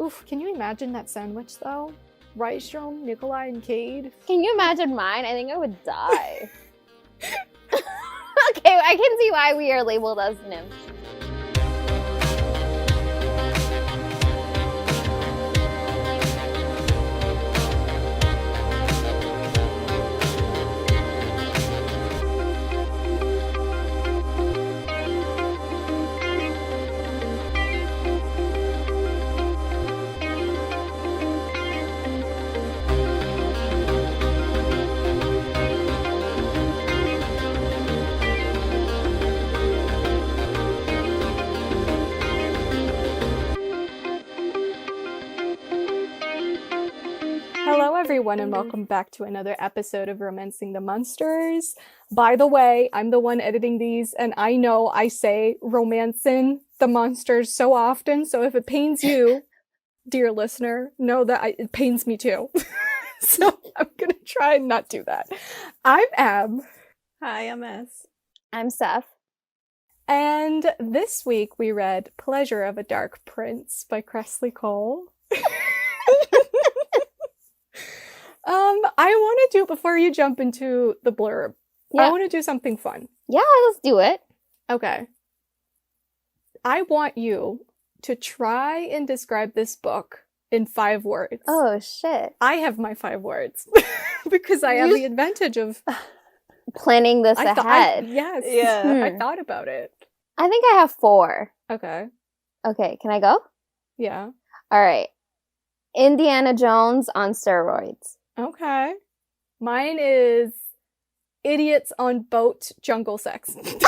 Oof, can you imagine that sandwich, though? Rystrom, Nikolai, and Cade? Can you imagine mine? I think I would die. Okay, I can see why we are labeled as nymphs. Hello, everyone, and welcome back to another episode of Romancing the Monsters. By the way, I'm the one editing these, and I know I say romancing the monsters so often, so if it pains you, dear listener, know that it pains me too. So I'm gonna try and not do that. I'm Ab. Hi, I'm S. I'm Seff. And this week we read Pleasure of a Dark Prince by Kresley Cole. I want to do, before you jump into the blurb, I want to do something fun. Yeah, let's do it. Okay. I want you to try and describe this book in 5 words. Oh, shit. I have my 5 words. Because I have the advantage of planning this ahead. Yes. Yeah. I thought about it. I think I have 4. Okay. Okay, can I go? Yeah. All right. Indiana Jones on steroids. Okay. Mine is idiots on boat jungle sex. You're gonna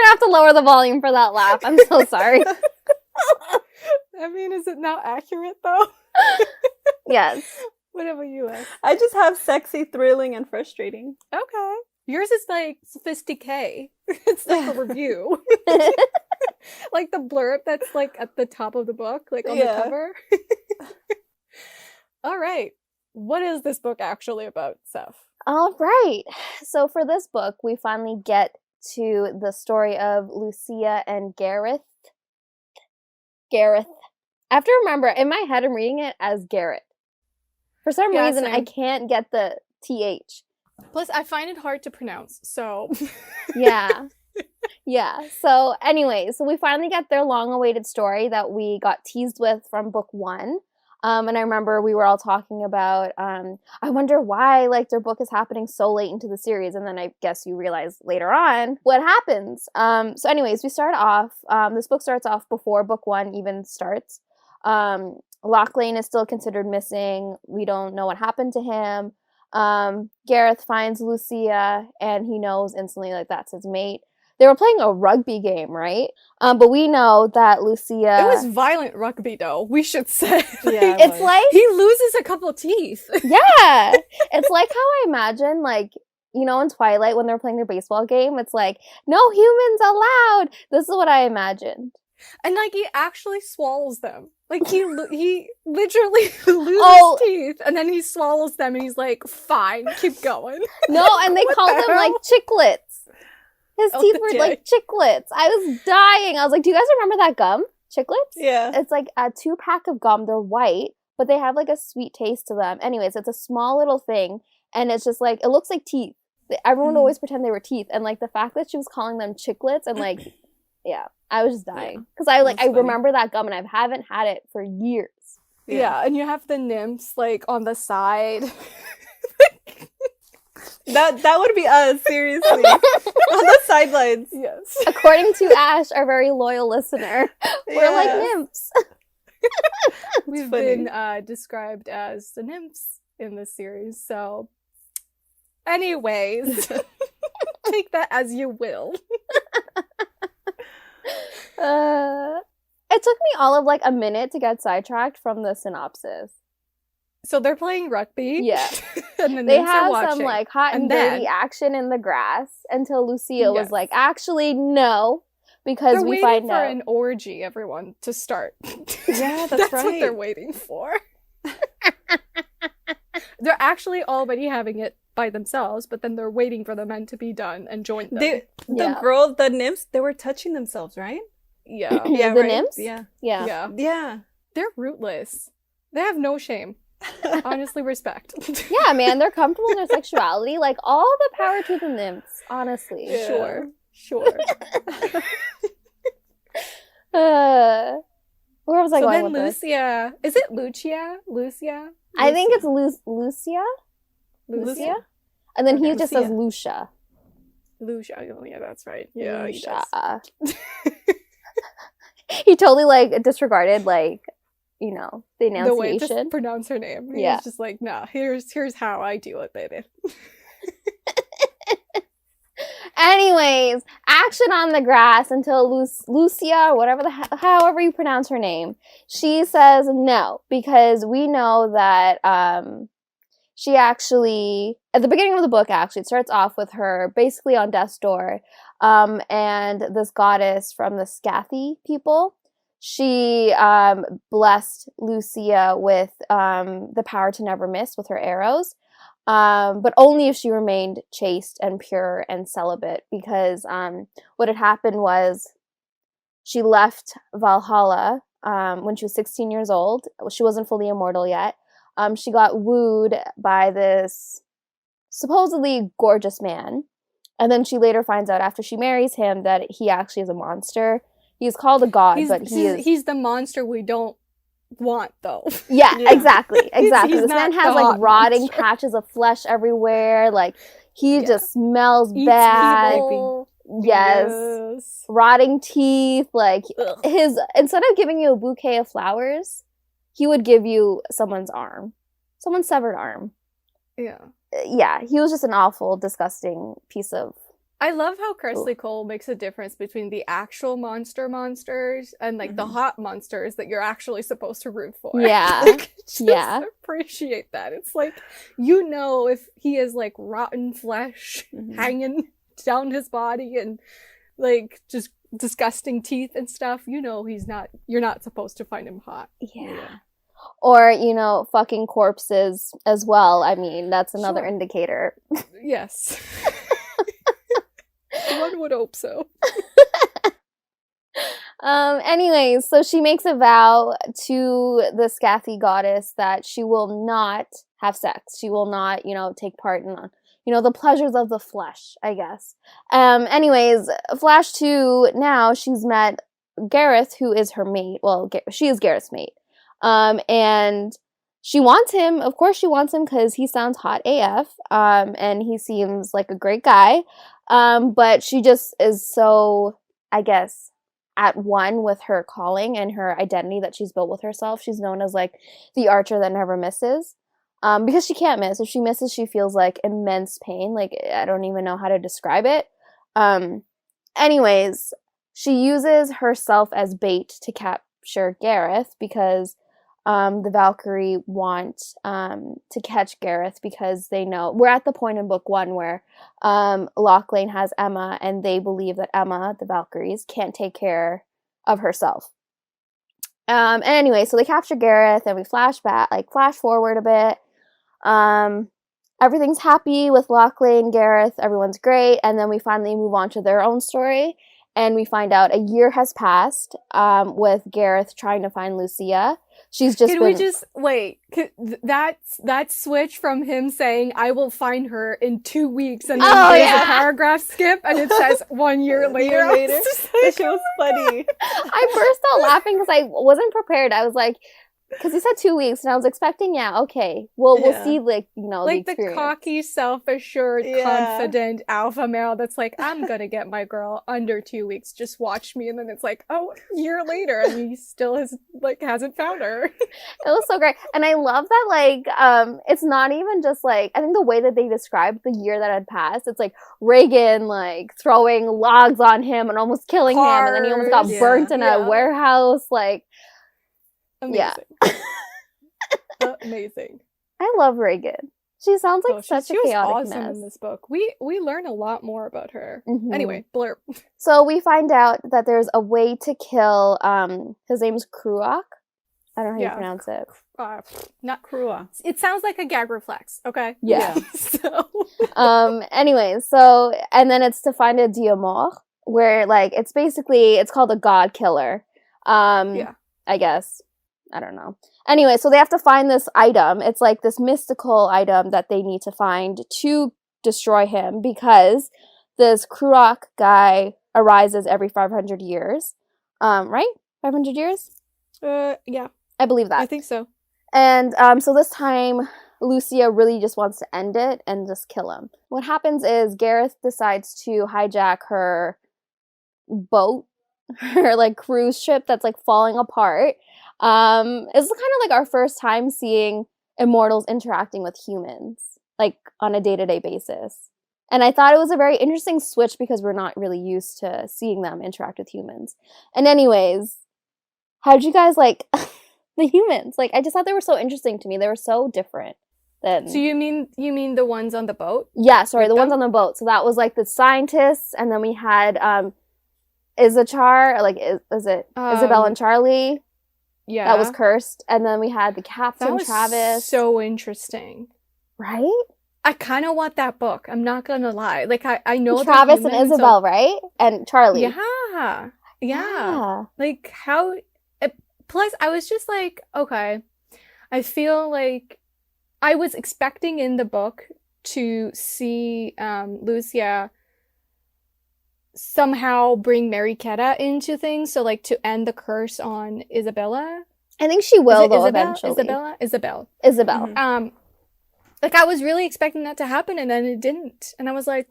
have to lower the volume for that laugh. I'm so sorry. I mean, is it not accurate though? Yes. What about you, S? I just have sexy, thrilling, and frustrating. Okay. Yours is like sophisticated. It's like a review. Like the blurb that's like at the top of the book, like on the cover. All right. What is this book actually about, Seff? All right. So for this book, we finally get to the story of Lucia and Gareth. Gareth. I have to remember, in my head, I'm reading it as Garrett. For some reason, same. I can't get the TH. Plus, I find it hard to pronounce, so... Yeah. Yeah. So anyway, so we finally get their long-awaited story that we got teased with from book 1. And I remember we were all talking about, I wonder why, like, their book is happening so late into the series. And then I guess you realize later on what happens. So anyways, we start off, this book starts off before book 1 even starts. Loch Lane is still considered missing. We don't know what happened to him. Gareth finds Lucia and he knows instantly, like, that's his mate. They were playing a rugby game, right? But we know that Lucia... It was violent rugby, though, we should say. Yeah, it's like... He loses a couple teeth. Yeah! It's like how I imagine, like, you know, in Twilight when they're playing their baseball game, it's like, no humans allowed! This is what I imagined. And, like, he actually swallows them. Like, he literally loses teeth, and then he swallows them, and he's like, fine, keep going. No, and they call them, like, chiclets. His teeth were like chiclets. I was dying. I was like, do you guys remember that gum? Chiclets? Yeah. It's like a 2-pack of gum. They're white, but they have like a sweet taste to them. Anyways, it's a small little thing, and it's just like, it looks like teeth. Everyone would always pretend they were teeth, and like the fact that she was calling them chiclets, and like, yeah, I was just dying. Because I remember that gum, and I haven't had it for years. Yeah, and you have the nymphs like on the side. That would be us, seriously. On the sidelines. Yes. According to Ash, our very loyal listener, we're like nymphs. We've been described as the nymphs in this series, so... Anyways, take that as you will. It took me all of like a minute to get sidetracked from the synopsis. So they're playing rugby. Yeah. And the they nymphs have are watching. some like hot and dirty action in the grass until Lucia was like, actually, no. Because they're we waiting find for out an orgy, everyone, to start. Yeah, that's right. what they're waiting for. They're actually already having it by themselves, but then they're waiting for the men to be done and join them. The nymphs, they were touching themselves, right? Yeah. Yeah, the right? nymphs. Yeah. Yeah. Yeah. They're rootless. They have no shame. Honestly, respect. Yeah, man, they're comfortable in their sexuality. Like, all the power to the nymphs, honestly. Yeah. Sure. Where was I So going then with this? Lucia, is it Lucia? I think it's Lucia? Lucia? And then he Okay. just says Lucia. Lucia. Oh, yeah, that's right. Yeah, he Lucia. does. He totally, like, disregarded, like, you know, the The way enunciation. to pronounce her name. He Yeah. was just like, nah, here's how I do it, baby. Anyways, action on the grass until Lucia, or whatever however you pronounce her name, she says no, because we know that she actually, at the beginning of the book, actually, it starts off with her basically on death's door, and this goddess from the Scathi people, she blessed Lucia with the power to never miss with her arrows. But only if she remained chaste and pure and celibate, because what had happened was she left Valhalla when she was 16 years old. She wasn't fully immortal yet. She got wooed by this supposedly gorgeous man. And then she later finds out after she marries him that he actually is a monster. He's called a god, He's the monster we don't want, though. Yeah, Yeah. exactly. He's This not man the has like hot rotting monster. patches of flesh everywhere. Like he Yeah. just smells Eats bad. people. Yes. Rotting teeth. Like Ugh. instead of giving you a bouquet of flowers, he would give you someone's severed arm. Yeah. Yeah, he was just an awful, disgusting piece of. I love how Kresley Cole makes a difference between the actual monsters and like the hot monsters that you're actually supposed to root for. Yeah. Like, just Yeah. appreciate that. It's like, you know, if he is like rotten flesh hanging down his body and like just disgusting teeth and stuff, you know you're not supposed to find him hot. Yeah. Or, you know, fucking corpses as well. I mean, that's another Sure. indicator. Yes. One would hope so. Anyways, so she makes a vow to the Scathi goddess that she will not have sex. She will not, you know, take part in, you know, the pleasures of the flesh, I guess. Anyways, flash to now, she's met Gareth, who is her mate. Well, she is Gareth's mate. And she wants him. Of course she wants him because he sounds hot AF. And he seems like a great guy. But she just is so, I guess, at one with her calling and her identity that she's built with herself. She's known as like the archer that never misses. Because she can't miss. If she misses, she feels like immense pain. Like, I don't even know how to describe it. Anyways, she uses herself as bait to capture Gareth because the Valkyrie want to catch Gareth because they know we're at the point in book 1 where Lochlane has Emma and they believe that Emma, the Valkyries, can't take care of herself. Anyway, so they capture Gareth and we flash forward a bit. Everything's happy with Lochlane, Gareth, everyone's great, and then we finally move on to their own story. And we find out a year has passed with Gareth trying to find Lucia. She's just Can we just wait? That switch from him saying "I will find her in 2 weeks" and then there's a paragraph skip and it says 1 year later. That shit was funny. I burst out laughing because I wasn't prepared. I was like, because he said 2 weeks, and I was expecting, we'll see, like, you know, like the experience. cocky, self-assured, confident alpha male that's like, I'm gonna get my girl under 2 weeks. Just watch me, and then it's like, oh, a year later, and he still hasn't found her. It was so great, and I love that. Like, it's not even just like I think the way that they described the year that had passed. It's like Reagan like throwing logs on him and almost killing him, and then he almost got burnt in a warehouse. Like. Amazing. Amazing. I love Reagan. She sounds like such a chaotic was awesome mess. in this book. We learn a lot more about her. Anyway, blurb. So we find out that there's a way to kill his name's Kruak. I don't know how you pronounce it. Not Krua. It sounds like a gag reflex, okay? Yeah. So Anyways, so and then it's to find a diamant, where like it's called a god killer. Yeah. I guess. I don't know. Anyway, so they have to find this item. It's like this mystical item that they need to find to destroy him because this Kruok guy arises every 500 years. Right? 500 years? Yeah. I believe that. I think so. And so this time, Lucia really just wants to end it and just kill him. What happens is Gareth decides to hijack her boat, her like cruise ship that's like falling apart. It's kind of like our first time seeing immortals interacting with humans, like on a day-to-day basis. And I thought it was a very interesting switch because we're not really used to seeing them interact with humans. And anyways, how'd you guys like the humans? Like, I just thought they were so interesting to me. They were so different than... So you mean the ones on the boat? Yeah, sorry, the With ones them? on the boat. So that was like the scientists, and then we had Isabel and Charlie. Yeah. That was cursed. And then we had the Captain That was Travis. so interesting. Right? I kind of want that book. I'm not gonna lie. Like I know they're Travis and human, so- Isabel, right? And Charlie. Yeah. Like how... Plus, I was just like, okay, I feel like I was expecting in the book to see Lucia somehow bring Mariquetta into things, so like to end the curse on Isabella. I think she will, though, Isabel? eventually. Isabel. Isabel. Mhm. Like I was really expecting that to happen, and then it didn't. And I was like,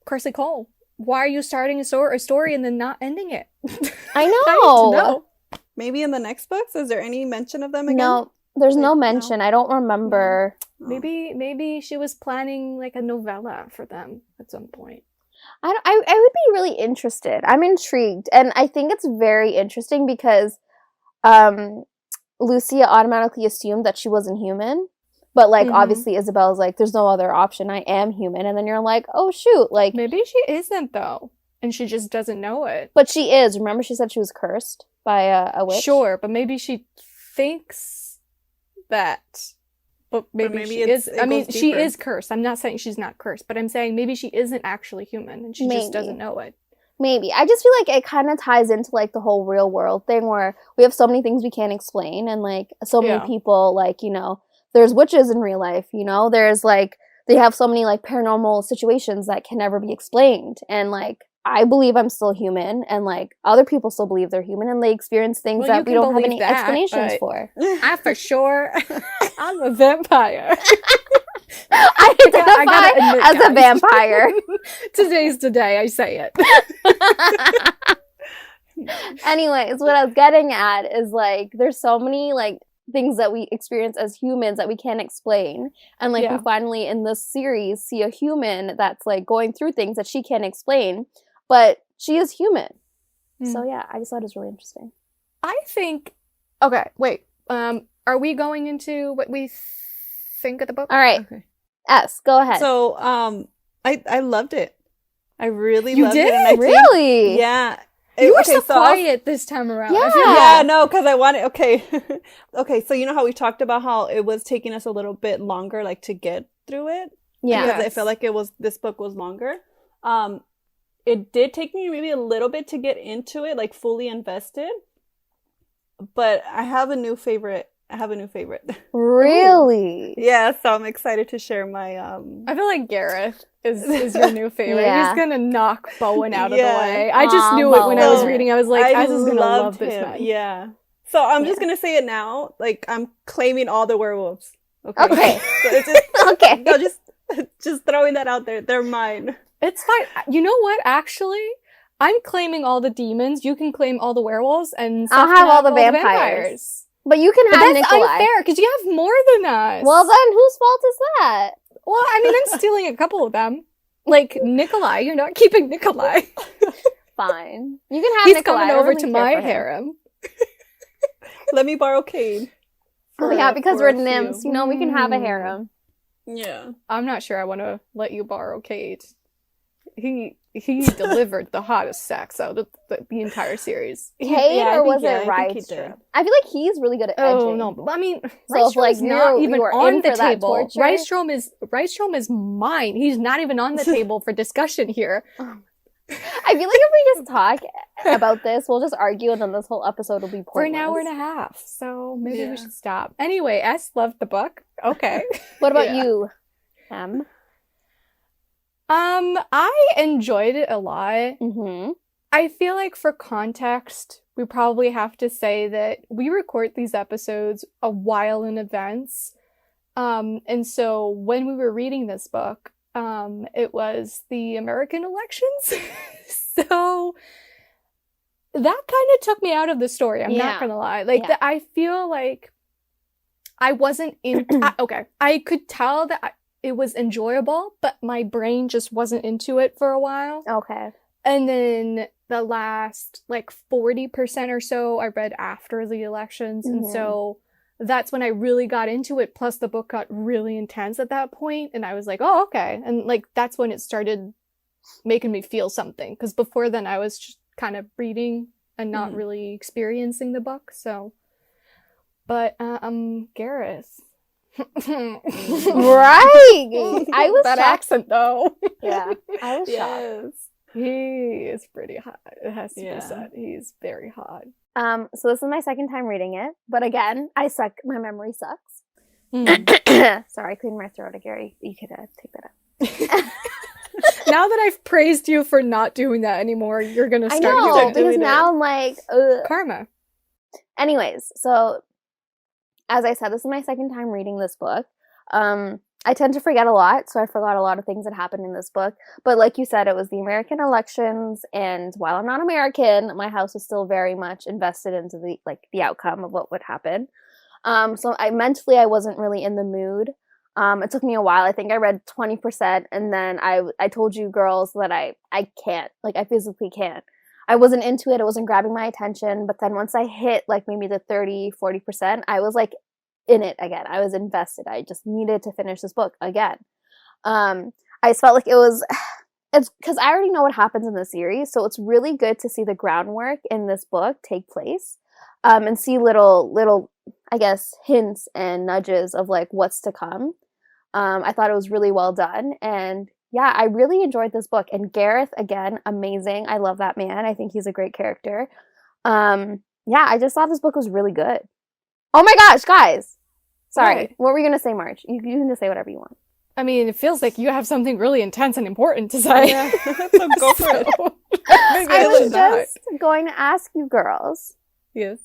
Kresley Cole, why are you starting a story and then not ending it? I I need to know. know. Maybe in the next books, is there any mention of them again? No, there's no Like, no. mention. I don't remember. Oh. Maybe she was planning like a novella for them at some point. I would be really interested. I'm intrigued. And I think it's very interesting because Lucia automatically assumed that she wasn't human. But, like, Mhm. obviously Isabel's like, there's no other option. I am human. And then you're like, oh, shoot. Like, Maybe she isn't though, and she just doesn't know it. but she is. Remember she said she was cursed by a witch? Sure, but maybe she thinks that. But maybe, maybe she it's- is. it I mean, goes she deeper. is cursed. I'm not saying she's not cursed, but I'm saying maybe she isn't actually human, and she just Maybe. doesn't know it. Maybe. I just feel like it kind of ties into, like, the whole real world thing where we have so many things we can't explain. And, like, so many Yeah. people, like, you know, there's witches in real life, you know? There's, like, they have so many, like, paranormal situations that can never be explained. And, like, I believe I'm still human. And, like, other people still believe they're human. And they experience things Well, you that we can don't have believe any that, explanations but- for. I for sure, I'm a vampire. I I identify gotta admit, as a guys. vampire. Today's the day I say it. Anyways, what I was getting at is, like, there's so many, like, things that we experience as humans that we can't explain. And, like, Yeah. we finally, in this series, see a human that's, like, going through things that she can't explain, but she is human. So, yeah, I just thought it was really interesting. I think. Okay, wait. Are we going into what we think of the book? All right. Okay. S, go ahead. So, I loved it. I really You loved did? it. And I think, Really? yeah. You were Okay, so so I'll- quiet this time around. Yeah. I feel Yeah, no, because I wanted. Okay, okay. So you know how we talked about how it was taking us a little bit longer, like to get through it. Yeah. Because I Yes. felt like this book was longer. It did take me maybe a little bit to get into it, like fully invested. But I have a new favorite. Really? Yeah, so I'm excited to share my I feel like Gareth is your new favorite. Yeah. He's gonna knock Bowen out of Yeah. the way. I just Aw, knew it when I was Bowen. reading. I was like, I was gonna love loved this him. man. Yeah. So I'm just Yeah. gonna say it now. Like I'm claiming all the werewolves. Okay. Okay. So it's just, Okay. no, just throwing that out there. They're mine. It's fine. You know what? Actually, I'm claiming all the demons. You can claim all the werewolves, and I'll Seff have can all the vampires. But you can But have that's Nikolai. unfair because you have more than us. Well, then whose fault is that? Well, I mean, I'm stealing a couple of them. Like Nikolai, you're not keeping Nikolai. Fine. You can have He's Nikolai. coming I don't over really to care my for him. harem. Let me borrow Cade. Oh, yeah, because for we're a few. nymphs. You know, we can have a Mm. harem. Yeah. I'm not sure I want to let you borrow Cade. He delivered the hottest sex out of the entire series. Cade, yeah, I or think- was yeah, it I think he did. Rystrom? I feel like he's really good at edging. Oh no! But I mean, So if, like, Rystrom's not you even were on in the for that table. torture- Rystrom is mine. He's not even on the table for discussion here. I feel like if we just talk about this, we'll just argue and then this whole episode will be pointless. For an hour and a half, so maybe we should stop. Anyway, S loved the book. Okay. What about you, Em? I enjoyed it a lot. Mm-hmm. I feel like for context, we probably have to say that we record these episodes a while in advance. And so when we were reading this book, it was the American elections. So that kind of took me out of the story. I'm not gonna lie. Like, I feel like I wasn't in. Okay, I could tell that it was enjoyable, but my brain just wasn't into it for a while. Okay. And then the last, like, 40% or so I read after the elections. Mm-hmm. And so that's when I really got into it. Plus, the book got really intense at that point. And I was like, oh, okay. And, like, that's when it started making me feel something. Because before then, I was just kind of reading and not really experiencing the book. So, but, Gareth. Right! I was that shocked. accent, though. Yeah, I was shocked. Yes. He is pretty hot. It has to be said. He's very hot. So this is my second time reading it, but again, I suck. My memory sucks. Sorry, I cleaned my throat, Gary. You could take that up. Now that I've praised you for not doing that anymore, you're gonna start. I know, doing because it. now I'm like, ugh. Karma. Anyways, so as I said, this is my second time reading this book. I tend to forget a lot, so I forgot a lot of things that happened in this book. But like you said, it was the American elections, and while I'm not American, my house was still very much invested into the outcome of what would happen. So I wasn't really in the mood. It took me a while. I think I read 20%, and then I told you girls that I can't, like, I physically can't. I wasn't into it. It wasn't grabbing my attention. But then once I hit like maybe the 30-40%, I was like in it again. I was invested. I just needed to finish this book again. I just felt like it's because I already know what happens in the series, so it's really good to see the groundwork in this book take place, and see little I guess hints and nudges of like what's to come. I thought it was really well done, and yeah, I really enjoyed this book. And Gareth, again, amazing. I love that man. I think he's a great character. Yeah, I just thought this book was really good. Oh my gosh, guys! Sorry, Right. What were you gonna say, Marge? You can just say whatever you want. I mean, it feels like you have something really intense and important to say. Yeah. So go for it. Maybe I was it's not. just going to ask you girls. Yes.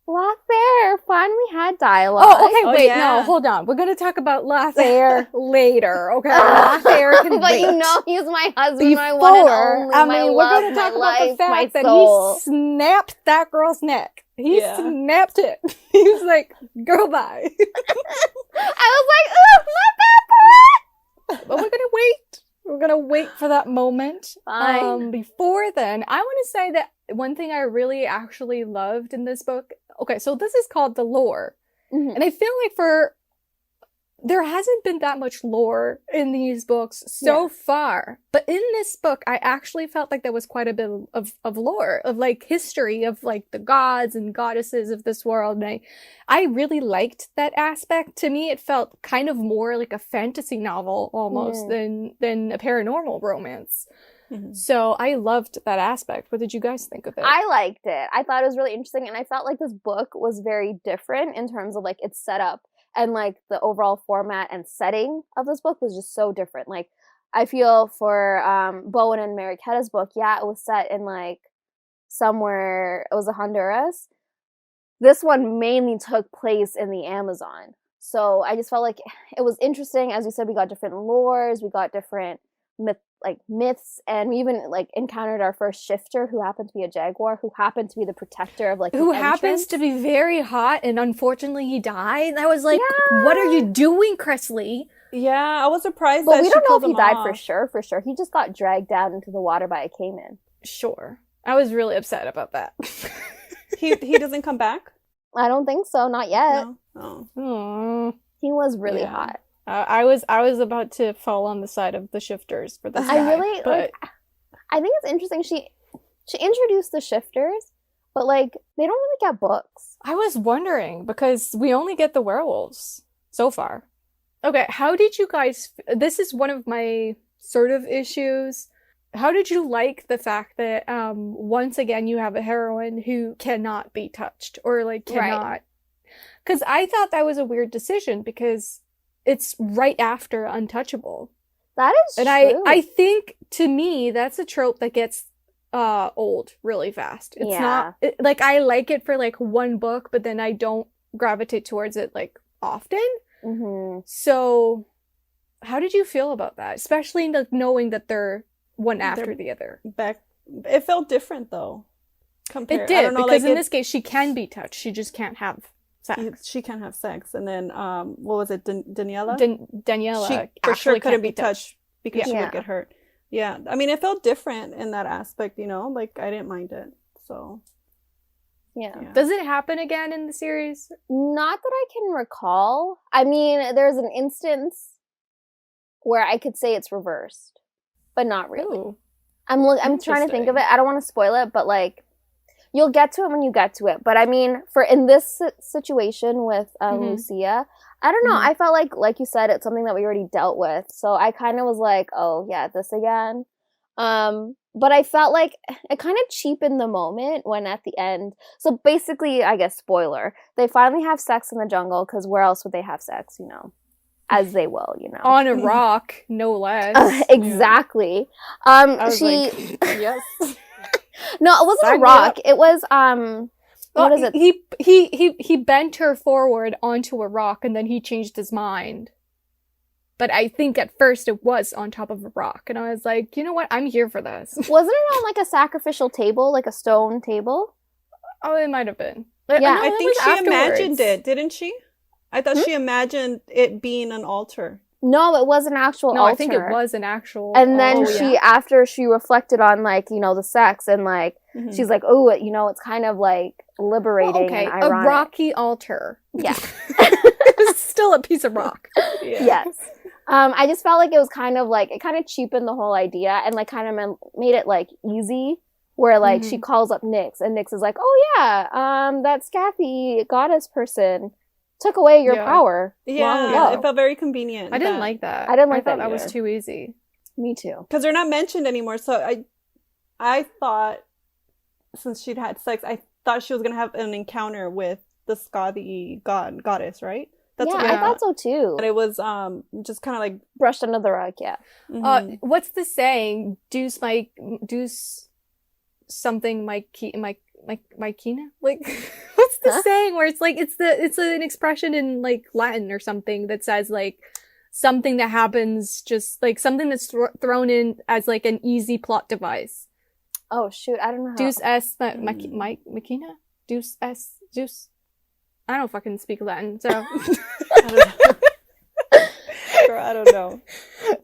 La Fair finally had dialogue. Oh, okay, Oh, wait, yeah. no, hold on. We're gonna talk about La Fair later, okay? La Fair can But wait. you know he's my husband, my one and only, my we're love, gonna talk my about life, the my fact that soul. he snapped that girl's neck. He Yeah. snapped it. He was like, girl, bye. I was like, ugh, not that part! But we're gonna wait. We're gonna wait for that moment. Fine. Before then, I want to say that one thing I really actually loved in this book. Okay, so this is called the lore, Mhm. and I feel like there hasn't been that much lore in these books so far. But in this book, I actually felt like there was quite a bit of lore, of like history of like the gods and goddesses of this world. And I really liked that aspect. To me, it felt kind of more like a fantasy novel almost than a paranormal romance. Mhm. So I loved that aspect. What did you guys think of it? I liked it. I thought it was really interesting, and I felt like this book was very different in terms of like its setup. And, like, the overall format and setting of this book was just so different. Like, I feel for Bowen and Mariquetta's book, yeah, it was set in, like, somewhere, it was a Honduras. This one mainly took place in the Amazon. So I just felt like it was interesting. As we said, we got different lores, we got different myths, and we even, like, encountered our first shifter who happened to be a jaguar, who happened to be the protector of, like, Who the happens entrance. to be very hot, and unfortunately he died. And I was like, what are you doing, Kresley? Yeah, I was surprised But that we she don't know killed if he him died off. for sure. He just got dragged down into the water by a caiman. Sure. I was really upset about that. He doesn't come back? I don't think so, not yet. No. Oh. Aw. He was really Yeah. hot. I was about to fall on the side of the shifters for this guy. I really but I think it's interesting. She introduced the shifters, but like they don't really get books. I was wondering because we only get the werewolves so far. Okay, how did you guys? This is one of my sort of issues. how did you like the fact that once again you have a heroine who cannot be touched or like cannot? Because I thought that was a weird decision because it's right after Untouchable. That is and true. I think to me that's a trope that gets old really fast. It's not like I like it for like one book, but then I don't gravitate towards it like often. Mm-hmm. So how did you feel about that, especially like knowing that they're one after the other? It felt different though. It did, I don't know, because like in this case she can be touched, she just can't have sex. She can't have sex. And then what was it, Daniela? Daniela she for sure couldn't be touched because she would get hurt. Yeah, I mean, it felt different in that aspect, you know, like I didn't mind it. So yeah. Does it happen again in the series? Not that I can recall. I mean, there's an instance where I could say it's reversed, but not really. Ooh. I'm trying to think of it. I don't want to spoil it, but like you'll get to it when you get to it. But I mean, for in this situation with Lucia, I don't know. I felt like you said, it's something that we already dealt with. So I kind of was like, oh yeah, this again. But I felt like it kind of cheapened the moment when at the end. So basically, I guess spoiler, they finally have sex in the jungle because where else would they have sex? You know, as they will. You know, on a rock, no less. Exactly. Like, yes. No, it wasn't a rock. It was what is it? He bent her forward onto a rock and then he changed his mind. But I think at first it was on top of a rock, and I was like, you know what? I'm here for this. Wasn't it on like a sacrificial table, like a stone table? Oh, it might have been. Like, yeah, no, I think she afterwards. imagined it, didn't she? I thought she imagined it being an altar. No, it was an actual altar. I think it was an actual. And then after she reflected on like, you know, the sex and like, she's like, oh, you know, it's kind of like liberating. Well, okay, and ironic. A rocky altar. Yeah. It's still a piece of rock. Yeah. Yes. I just felt like it was kind of like, it kind of cheapened the whole idea and like kind of made it like easy where like she calls up Nyx and Nyx is like, oh yeah, that scathy goddess person took away your power. Yeah, it felt very convenient. I didn't like that. I didn't like that. That was too easy. Me too. Because they're not mentioned anymore. So I thought, since she'd had sex, I thought she was gonna have an encounter with the Scotty goddess, right? That's I thought so too. And it was just kind of like brushed under the rug. Yeah. What's the saying? Deuce something Mykina? Like what's the saying where it's like it's an expression in like Latin or something that says like something that happens, just like something that's thrown in as like an easy plot device. Oh shoot, I don't know how. Deus es Mykina? Deus es Zeus. I don't fucking speak Latin, so I don't know.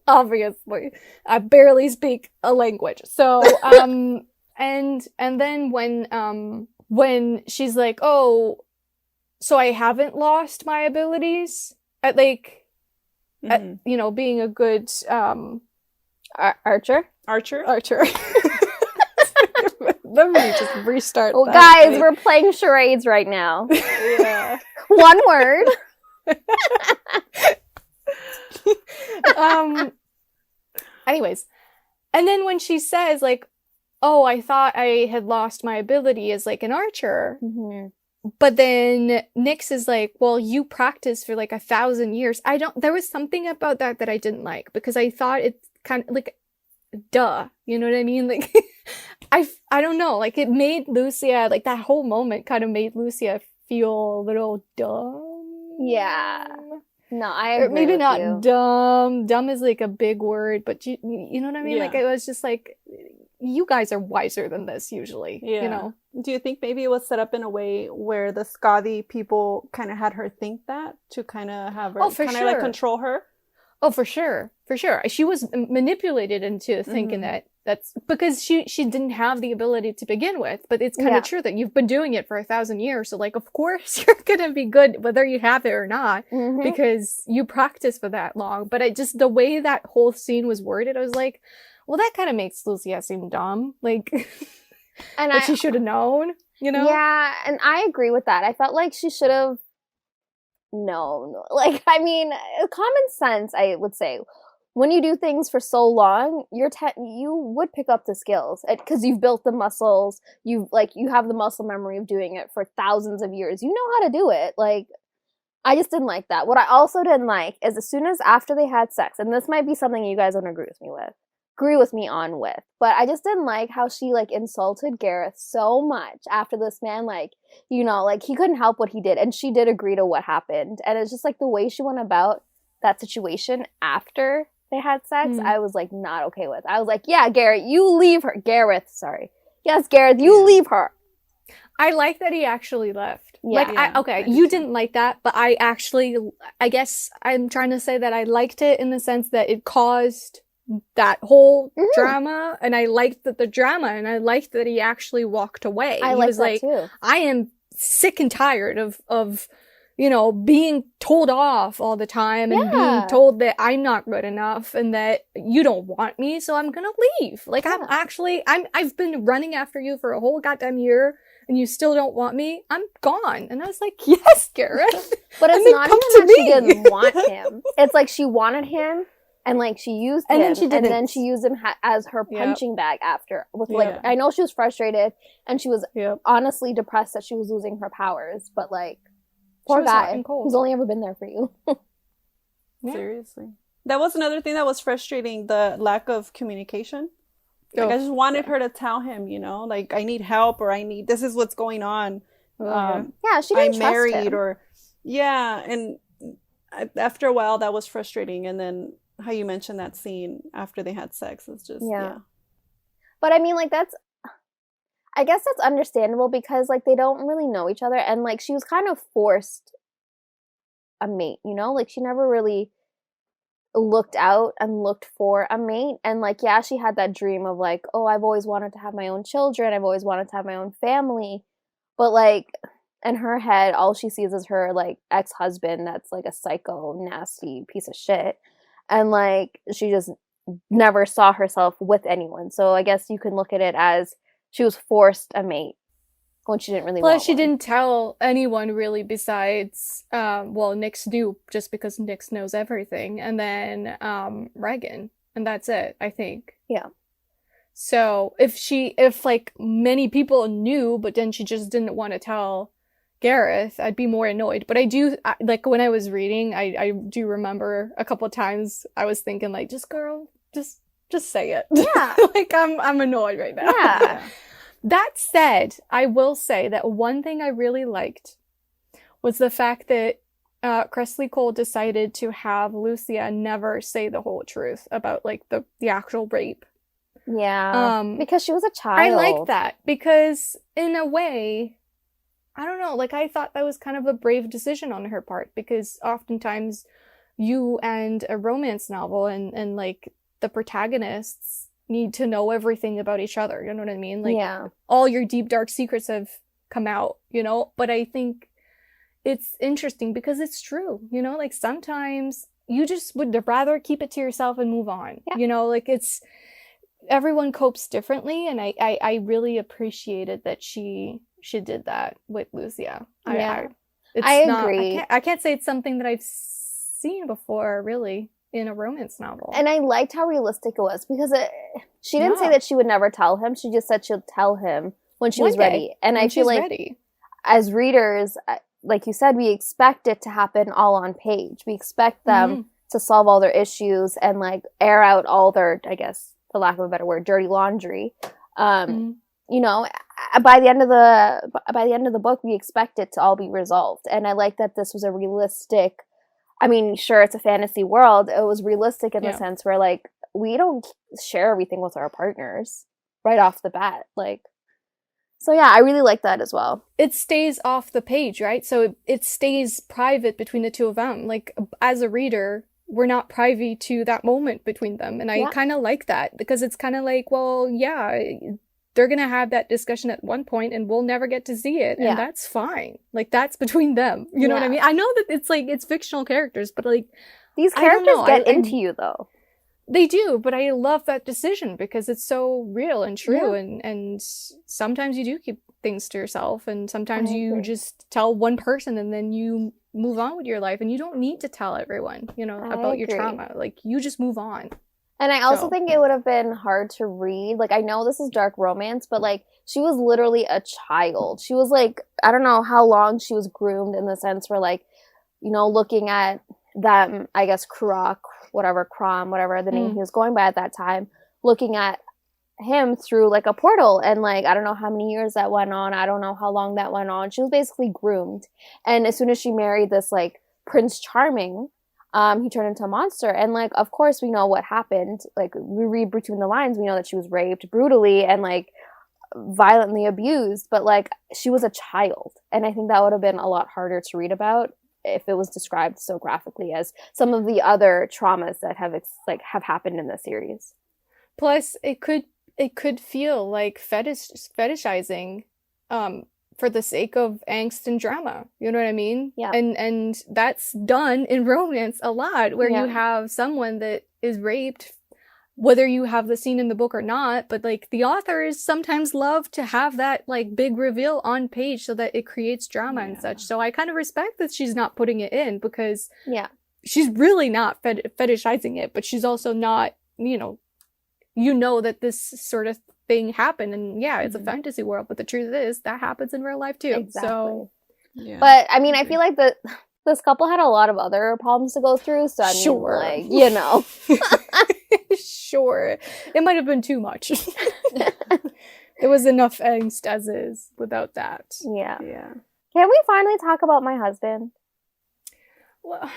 Obviously, I barely speak a language. So, and then when she's like, "Oh, so I haven't lost my abilities at like, at, you know, being a good archer." Let me just restart. Well, guys, we're playing charades right now. Yeah. One word. Anyways, and then when she says like, "Oh, I thought I had lost my ability as like an archer," but then Nyx is like, "Well, you practiced for like 1,000 years." There was something about that I didn't like because I thought it's kind of like, duh, you know what I mean? Like, I don't know, like it made Lucia, like that whole moment kind of made Lucia feel a little dumb. Yeah. No, I agree. Or maybe with not you. dumb. Dumb is like a big word, but you know what I mean? Yeah. Like it was just like, you guys are wiser than this usually. Yeah. You know? Do you think maybe it was set up in a way where the Scotty people kind of had her think that to kind of have her kind of like control her? Oh, for sure. For sure. She was manipulated into thinking that's because she didn't have the ability to begin with, but it's kind of true that you've been doing it for 1,000 years. So like, of course you're going to be good whether you have it or not because you practice for that long. But the way that whole scene was worded, I was like, well, that kind of makes Lucia seem dumb. Like, and that she should have known, you know? Yeah. And I agree with that. I felt like she should have known. Like, I mean, common sense, I would say. when you do things for so long, you would pick up the skills because you've built the muscles. You have the muscle memory of doing it for thousands of years. You know how to do it. Like, I just didn't like that. What I also didn't like is as soon as after they had sex, and this might be something you guys don't agree with me on, but I just didn't like how she like insulted Gareth so much after this man, like, you know, like he couldn't help what he did, and she did agree to what happened, and it's just like the way she went about that situation after they had sex, I was like not okay with. I was like, yeah, Gareth, you leave her. Yes, Gareth, you leave her. I like that he actually left. Yeah. You didn't like that, but I guess I'm trying to say that I liked it in the sense that it caused that whole drama, and I liked the drama, and I liked that he actually walked away. I liked that too. I am sick and tired of you know, being told off all the time and being told that I'm not good enough and that you don't want me, so I'm gonna leave. Like, I've been running after you for a whole goddamn year and you still don't want me. I'm gone. And I was like, yes, Gareth. But it's not even that she didn't want him. It's like she wanted him, and like she used him, and then she used him as her punching bag after. Like, I know she was frustrated and she was honestly depressed that she was losing her powers, but like, poor guy, who's only ever been there for you. Seriously. That was another thing that was frustrating, the lack of communication. Like, I just wanted her to tell him, you know, like, I need help, or this is what's going on. She didn't I'm trust married, him. and after a while that was frustrating. And then how you mentioned that scene after they had sex is just, But I mean, like, I guess that's understandable because, like, they don't really know each other, and, like, she was kind of forced a mate, you know? Like, she never really looked out and looked for a mate, and, like, yeah, she had that dream of, like, oh, I've always wanted to have my own children, I've always wanted to have my own family, but, like, in her head, all she sees is her, like, ex-husband that's, like, a psycho, nasty piece of shit, and, like, she just never saw herself with anyone, so I guess you can look at it as she was forced a mate when she didn't really want one. Plus, she didn't tell anyone really besides, Nyx knew just because Nyx knows everything. And then, Regan. And that's it, I think. Yeah. So, if like, many people knew, but then she just didn't want to tell Gareth, I'd be more annoyed. But like, when I was reading, I do remember a couple of times I was thinking, like, just say it. Yeah. Like, I'm annoyed right now. Yeah. That said, I will say that one thing I really liked was the fact that Kresley Cole decided to have Lucia never say the whole truth about, like, the actual rape. Yeah. Because she was a child. I like that because, in a way, I don't know, like, I thought that was kind of a brave decision on her part, because oftentimes you and a romance novel and like, the protagonists need to know everything about each other, you know what I mean? Like, all your deep, dark secrets have come out, you know? But I think it's interesting because it's true, you know? Like, sometimes you just would rather keep it to yourself and move on, you know? Like, everyone copes differently, and I really appreciated that she did that with Lucia. I agree. I can't say it's something that I've seen before, really, in a romance novel. And I liked how realistic it was, because she didn't say that she would never tell him. She just said she'll tell him when she was ready. And I feel like as readers, like you said, we expect it to happen all on page. We expect them to solve all their issues and, like, air out all their, I guess, for lack of a better word, dirty laundry. You know, by the end of the book, we expect it to all be resolved. And I like that this was a realistic, I mean, sure, it's a fantasy world. It was realistic in the sense where, like, we don't share everything with our partners right off the bat. Like, so yeah, I really like that as well. It stays off the page, right? So it stays private between the two of them. Like, as a reader, we're not privy to that moment between them. And I kind of like that, because it's kind of like, well, yeah, they're going to have that discussion at one point and we'll never get to see it. And that's fine. Like, that's between them. You know what I mean? I know that it's like, it's fictional characters, but like, these characters get into you though. They do, but I love that decision because it's so real and true. And sometimes you do keep things to yourself, and sometimes I you agree. just tell one person and then you move on with your life, and you don't need to tell everyone, I about your agree. trauma. Like, you just move on. And I also So- think it would have been hard to read. Like, I know this is dark romance, but, like, she was literally a child. She was, like, I don't know how long she was groomed in the sense where, like, looking at them, I guess, Krom, whatever the name he was going by at that time, looking at him through, like, a portal. And, like, I don't know how many years that went on. I don't know how long that went on. She was basically groomed. And as soon as she married this, like, Prince Charming, he turned into a monster. And, like, of course we know what happened. Like, we read between the lines, we know that she was raped brutally and, like, violently abused, but, like, she was a child. And I think that would have been a lot harder to read about if it was described so graphically as some of the other traumas that have happened in the series. Plus, it could feel like fetishizing for the sake of angst and drama. You know what I mean? Yeah. And that's done in romance a lot, where Yeah. you have someone that is raped, whether you have the scene in the book or not, but, like, the authors sometimes love to have that, like, big reveal on page so that it creates drama and such. So I kind of respect that she's not putting it in, because she's really not fetishizing it, but she's also not, that this sort of thing happened, and it's a fantasy world, but the truth is that happens in real life too. Exactly. So, but I mean, I feel like this couple had a lot of other problems to go through, so I mean, Sure. like, sure, it might have been too much. There was enough angst as is without that. Yeah. Can we finally talk about my husband? Well,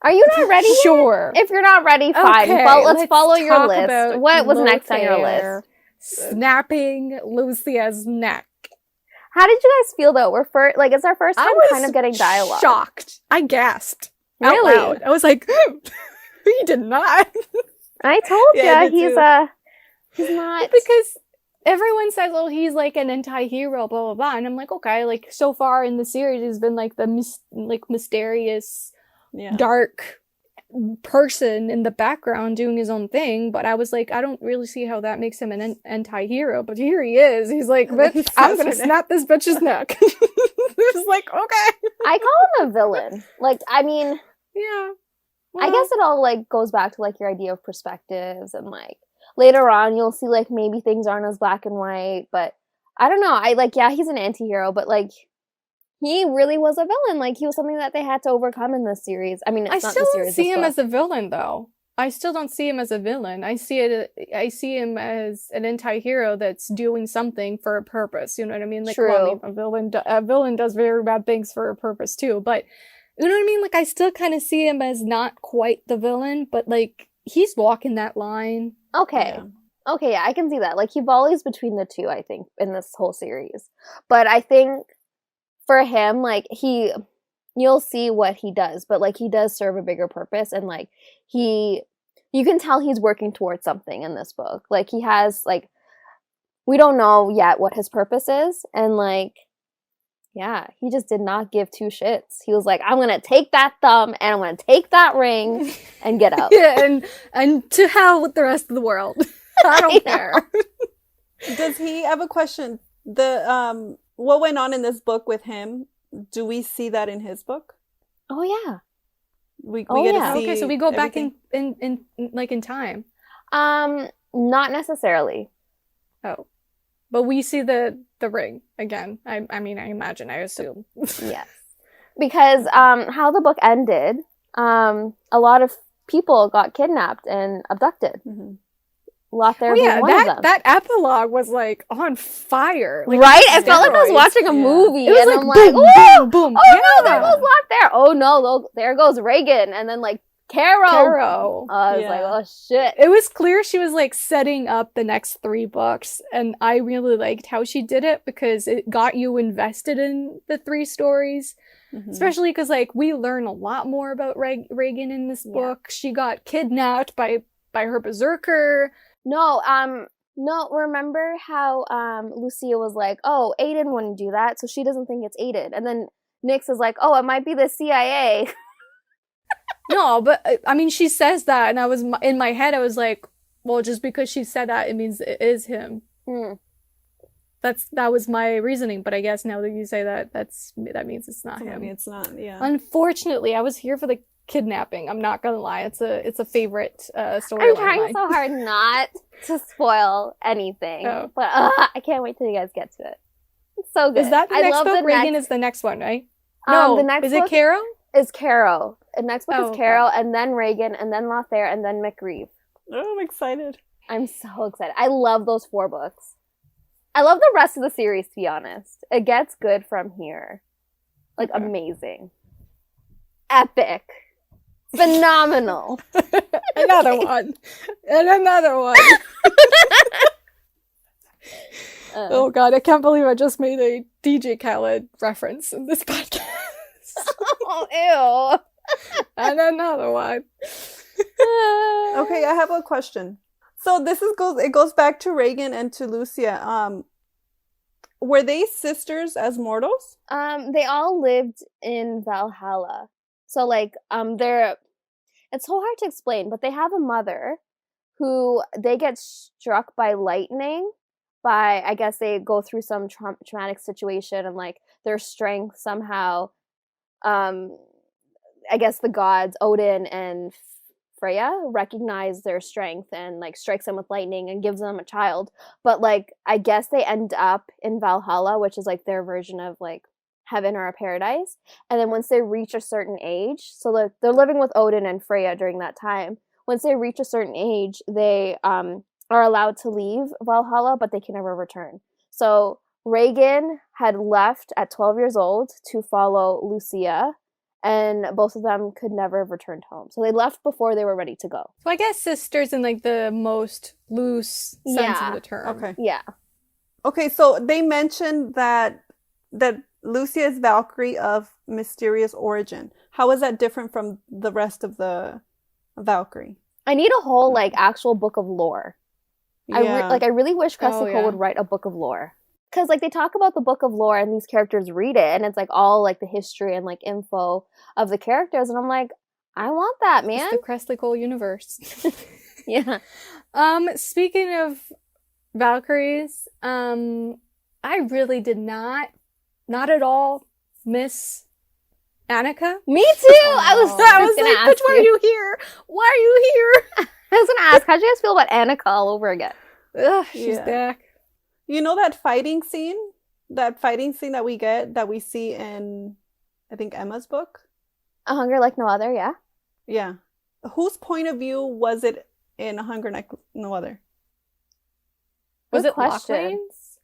are you not ready yet? Sure. If you're not ready, fine. Okay, Let's follow your talk list. about What was next on your Lykae list? Snapping Lucia's neck. How did you guys feel though? It's our first time I was kind of getting dialogue. Shocked. I gasped. Out Really? loud. I was like, he did not. I told you he's not. Because everyone says, oh, he's like an anti-hero, blah, blah, blah. And I'm like, okay, like, so far in the series, he's been like the mysterious, dark person in the background doing his own thing. But I was like, I don't really see how that makes him an anti-hero. But here he is. He's like, bitch, I'm gonna snap this bitch's neck. It was like, okay. I call him a villain. Like, I mean, yeah. I guess it all, like, goes back to, like, your idea of perspectives, and, like, later on you'll see, like, maybe things aren't as black and white, but I don't know. He's an anti-hero, but, like, he really was a villain. Like, he was something that they had to overcome in this series. I mean, it's not the series. I still don't see him as a villain, though. I still don't see him as a villain. I see him as an anti-hero that's doing something for a purpose. You know what I mean? Like, True. Well, I mean, a villain does very bad things for a purpose too. But you know what I mean? Like, I still kind of see him as not quite the villain, but, like, he's walking that line. Okay. Yeah. Okay, yeah, I can see that. Like, he volleys between the two, I think, in this whole series. But I think for him, like, you'll see what he does, but, like, he does serve a bigger purpose, and, like, you can tell he's working towards something in this book. Like, he has, like, we don't know yet what his purpose is, and, like, yeah, he just did not give two shits. He was like, I'm gonna take that thumb, and I'm gonna take that ring, and get out. Yeah, and to hell with the rest of the world. I don't care. Does he have a question? What went on in this book with him? Do we see that in his book? Oh yeah, we get to see. Okay, so we go everything? back in time. Not necessarily. Oh, but we see the ring again. I mean, I imagine. I assume. Yes, because how the book ended, a lot of people got kidnapped and abducted. Mm-hmm. Lothair being one of them. That epilogue was like on fire, like, right? It felt like I was watching a movie, it was and like, I'm boom, like, boom, boom. Oh no, there goes Lothair. Oh no, there goes Reagan, and then like Caro. I was like, oh shit. It was clear she was like setting up the next 3 books, and I really liked how she did it because it got you invested in the 3 stories. Mm-hmm. Especially because, like, we learn a lot more about Reagan in this book. She got kidnapped by her berserker. No, remember how Lucia was like, oh, Aiden wouldn't do that, so she doesn't think it's Aiden. And then Nyx is like, oh, it might be the CIA. No, but, I mean, she says that, and I was, in my head, I was like, well, just because she said that, it means it is him. that was my reasoning, but I guess now that you say that, that means it's not So him. maybe it's not. Yeah. Unfortunately, I was here for the kidnapping. I'm not gonna lie. It's a favorite storyline. I'm of trying mine. so hard not to spoil anything, Oh. but I can't wait till you guys get to it. It's so good. Is that the I next love book? the Reagan next, is the next one, right? No, the next is it book Caro? is Caro. The next book Oh, is okay. Caro, and then Reagan, and then Lothair, and then McReeve. Oh, I'm excited. I'm so excited. I love those 4 books. I love the rest of the series, to be honest. It gets good from here. Like, Okay. amazing. Epic. Phenomenal. Another one. And another one. Oh god, I can't believe I just made a DJ Khaled reference in this podcast. Oh, ew. And another one. Okay, I have a question. So it goes back to Reagan and to Lucia. Were they sisters as mortals? They all lived in Valhalla. So, like, it's so hard to explain, but they have a mother who they get struck by lightning. I guess they go through some traumatic situation, and like their strength somehow, I guess the gods Odin and Freya recognize their strength and like strikes them with lightning and gives them a child. But like I guess they end up in Valhalla, which is like their version of like heaven or a paradise. And then once they reach a certain age, so they're living with Odin and Freya during that time. Once they reach a certain age, they are allowed to leave Valhalla, but they can never return. So Reagan had left at 12 years old to follow Lucia, and both of them could never have returned home. So they left before they were ready to go. So I guess sisters in like the most loose sense Yeah. of the term. Okay. Yeah. Okay, so they mentioned that Lucia is Valkyrie of mysterious origin. How is that different from the rest of the Valkyrie? I need a whole like actual book of lore. Yeah. I really wish Kresley Cole yeah. would write a book of lore. Because like they talk about the book of lore and these characters read it and it's like all like the history and like info of the characters, and I'm like, I want that, man. It's the Kresley Cole universe. Yeah. Speaking of Valkyries, I really did not at all miss Annika. Me too. I was gonna like, ask bitch, why are you here? Why are you here? I was gonna ask, how'd you guys feel about Annika all over again? Ugh, she's Yeah. back. You know that fighting scene? That fighting scene that we see in, I think, Emma's book? A Hunger Like No Other, yeah. Yeah. Whose point of view was it in A Hunger Like No Other? Was Good it question. Lachlan's?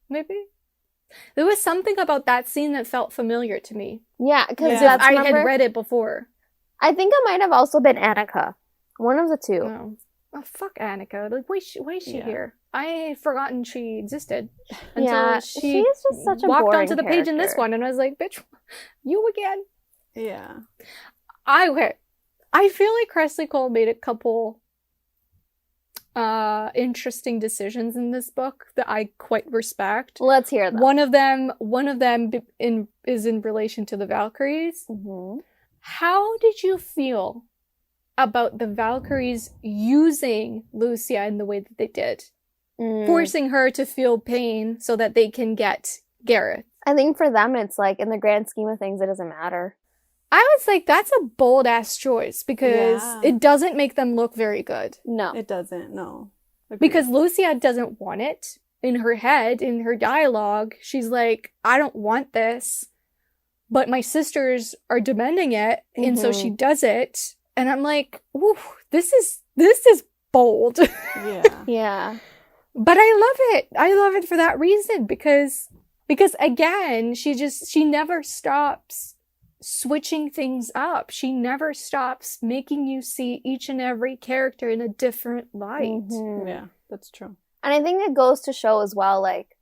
Maybe? There was something about that scene that felt familiar to me. Yeah, because Yeah. As if that's I had remember. read it before. I think it might have also been Annika. One of the two. No. Oh, fuck Annika. Like, why is she Yeah. here? I had forgotten she existed until Yeah, she she's just such a walked boring onto the page in this character. one, and I was like, bitch, you again? Yeah. I feel like Kresley Cole made a couple interesting decisions in this book that I quite respect. Let's hear them. One of them is in relation to the Valkyries. Mm-hmm. How did you feel about the Valkyries using Lucia in the way that they did? Forcing her to feel pain so that they can get Gareth. I think for them, it's like, in the grand scheme of things, it doesn't matter. I was like, that's a bold ass choice because Yeah. it doesn't make them look very good. No. It doesn't, no. Agreed. Because Lucia doesn't want it. In her head, in her dialogue, she's like, I don't want this, but my sisters are demanding it, and so she does it. And I'm like, ooh, this is bold. Yeah. Yeah. But I love it. I love it for that reason because again, she never stops switching things up. She never stops making you see each and every character in a different light. Mhm. Yeah, that's true. And I think it goes to show as well, like,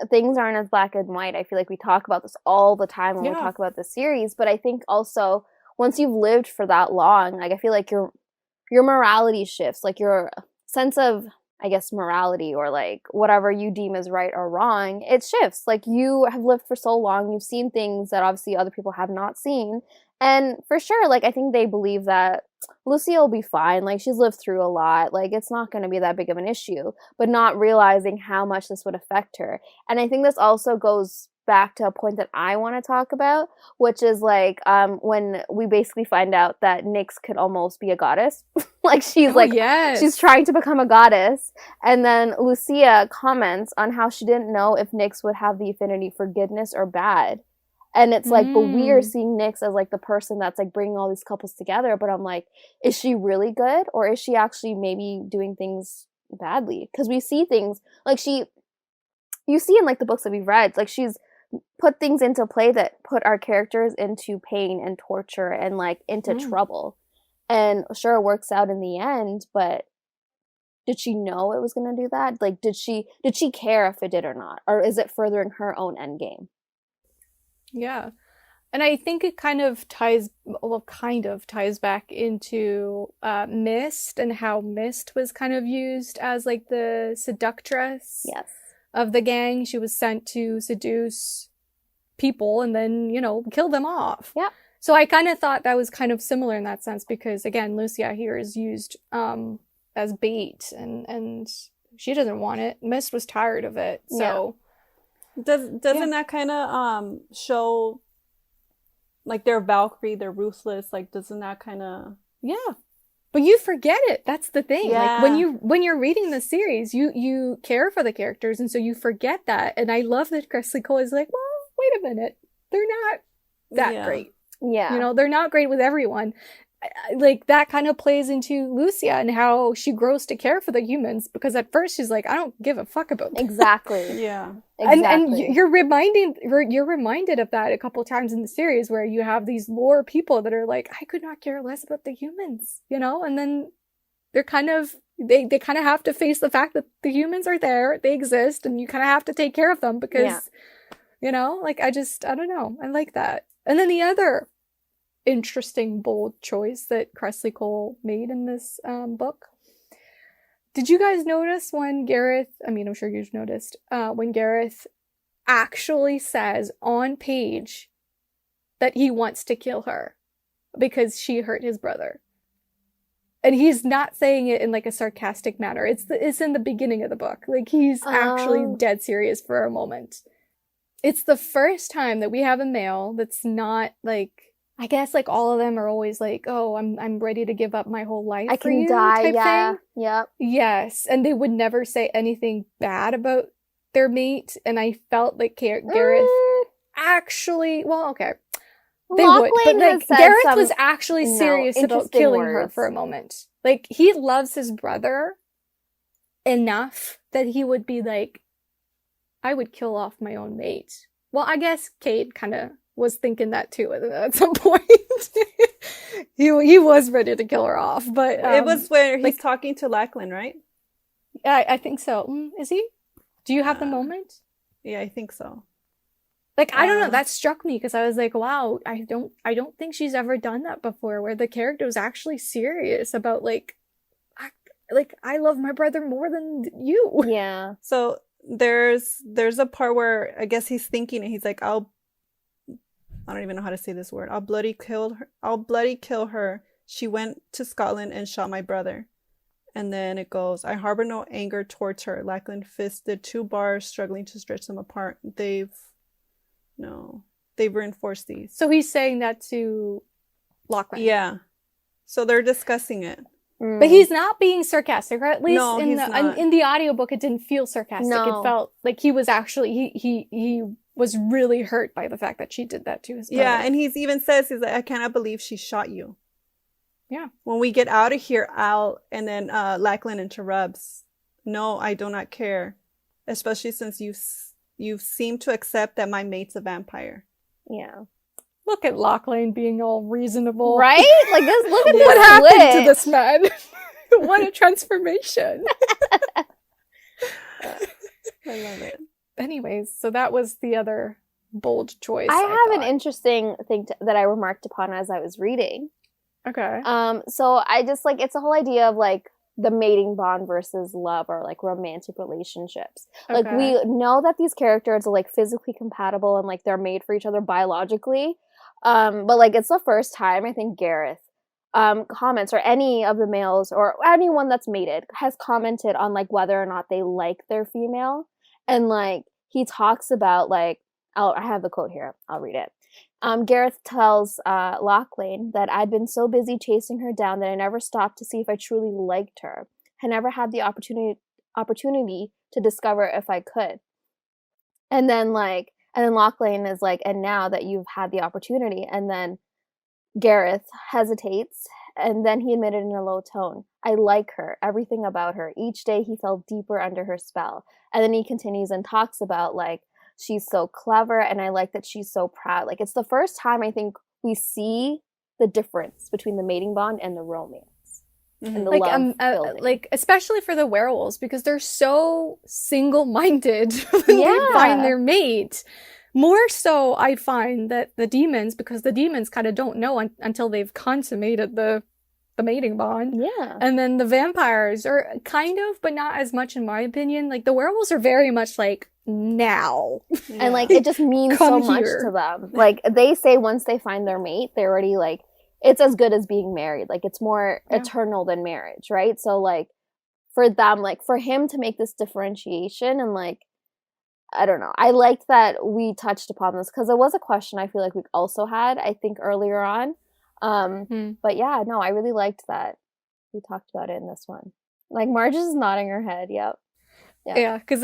things aren't as black and white. I feel like we talk about this all the time when we Yeah. talk about the series, but I think also once you've lived for that long, like, I feel like your morality shifts, like your sense of, I guess, morality or like whatever you deem as right or wrong, it shifts. Like, you have lived for so long, you've seen things that obviously other people have not seen, And for sure, like, I think they believe that Lucia will be fine. Like, she's lived through a lot. Like, it's not going to be that big of an issue, but not realizing how much this would affect her. And I think this also goes back to a point that I want to talk about, which is, like, when we basically find out that Nyx could almost be a goddess. Like, she's, she's trying to become a goddess. And then Lucia comments on how she didn't know if Nyx would have the affinity for goodness or bad. And it's like, but we are seeing Nyx as like the person that's like bringing all these couples together. But I'm like, is she really good? Or is she actually maybe doing things badly? Because we see things like you see in like the books that we've read, like she's put things into play that put our characters into pain and torture and like into trouble. And sure, it works out in the end, but did she know it was going to do that? Like, did she care if it did or not? Or is it furthering her own end game? Yeah. And I think it kind of ties back into Mist and how Mist was kind of used as like the seductress of the gang. She was sent to seduce people and then, kill them off. Yeah. So I kind of thought that was kind of similar in that sense because, again, Lucia here is used as bait and she doesn't want it. Mist was tired of it. So... Yeah. Doesn't that kind of show like they're Valkyrie, they're ruthless, like doesn't that kind of but you forget it. That's the thing. Yeah. Like when you're reading the series, you care for the characters and so you forget that. And I love that Kresley Cole is like, well, wait a minute. They're not that great. Yeah. They're not great with everyone. Like that kind of plays into Lucia and how she grows to care for the humans because at first she's like, I don't give a fuck about them. Exactly. Yeah. And you're reminded of that a couple times in the series where you have these lore people that are like, I could not care less about the humans, and then they're kind of they kind of have to face the fact that the humans are there, they exist, and you kind of have to take care of them because like I don't know, I like that. And then the other interesting, bold choice that Kresley Cole made in this book. Did you guys notice when Gareth, I'm sure you've noticed, when Gareth actually says on page that he wants to kill her because she hurt his brother? And he's not saying it in like a sarcastic manner. It's in the beginning of the book. Like he's actually dead serious for a moment. It's the first time that we have a male that's not like, I guess like all of them are always like, oh, I'm ready to give up my whole life. I can die, thing. Yep. Yes, and they would never say anything bad about their mate, and I felt like Gareth actually, well, okay, they Lachlan would, but like Gareth was actually no, serious about killing words. her for a moment. Like he loves his brother enough that he would be like, I would kill off my own mate. Well, I guess Cade kind of was thinking that too at some point. he was ready to kill her off, but it was where he's talking to Lachlan, right? I think so. Is he? Do you have the moment? Yeah, I think so. Like I don't know, that struck me because I was like, wow, I don't think she's ever done that before, where the character was actually serious about like I love my brother more than you. Yeah. So there's a part where I guess he's thinking and he's like, I don't even know how to say this word. I'll bloody kill her. She went to Scotland and shot my brother. And then it goes, I harbor no anger towards her. Lachlan fisted 2 bars, struggling to stretch them apart. They've reinforced these. So he's saying that to Lachlan. Yeah. So they're discussing it. But he's not being sarcastic, or at least no, in the audiobook it didn't feel sarcastic. No. It felt like he was actually he was really hurt by the fact that she did that to his brother. Yeah, and he's even says, he's like, I cannot believe she shot you. Yeah. When we get out of here, and then Lachlan interrupts, no, I do not care. Especially since you've seemed to accept that my mate's a vampire. Yeah. Look at Lachlan being all reasonable. Right? Like this, look at this. What happened to this man? What a transformation. I love it. Anyways, so that was the other bold choice. I have an interesting thing that I remarked upon as I was reading. Okay. So I just like, it's a whole idea of like the mating bond versus love or like romantic relationships. Okay. Like we know that these characters are like physically compatible and like they're made for each other biologically, But like it's the first time I think Gareth comments, or any of the males or anyone that's mated has commented on like whether or not they like their female. And like he talks about like, I have the quote here, I'll read it. Gareth tells Lachlan that I'd been so busy chasing her down that I never stopped to see if I truly liked her. I never had the opportunity to discover if I could. And then Lachlan is like, and now that you've had the opportunity, and then Gareth hesitates, and then he admitted in a low tone, I like her, everything about her. Each day he fell deeper under her spell. And then he continues and talks about like, she's so clever, and I like that she's so proud. Like it's the first time I think we see the difference between the mating bond and the romance. And the love building. Like especially for the werewolves, because they're so single-minded when they find their mate. More so, I find that the demons, because the demons kind of don't know until they've consummated the mating bond. Yeah. And then the vampires are kind of, but not as much in my opinion. Like the werewolves are very much like, now. Yeah. And like it just means so much to them. Like they say once they find their mate, they're already like, it's as good as being married. Like it's more eternal than marriage, right? So like for them, like for him to make this differentiation, and like I don't know. I liked that we touched upon this because it was a question I feel like we also had, I think, earlier on. But yeah, no, I really liked that we talked about it in this one. Like Marge is nodding her head. Yep. Yeah, because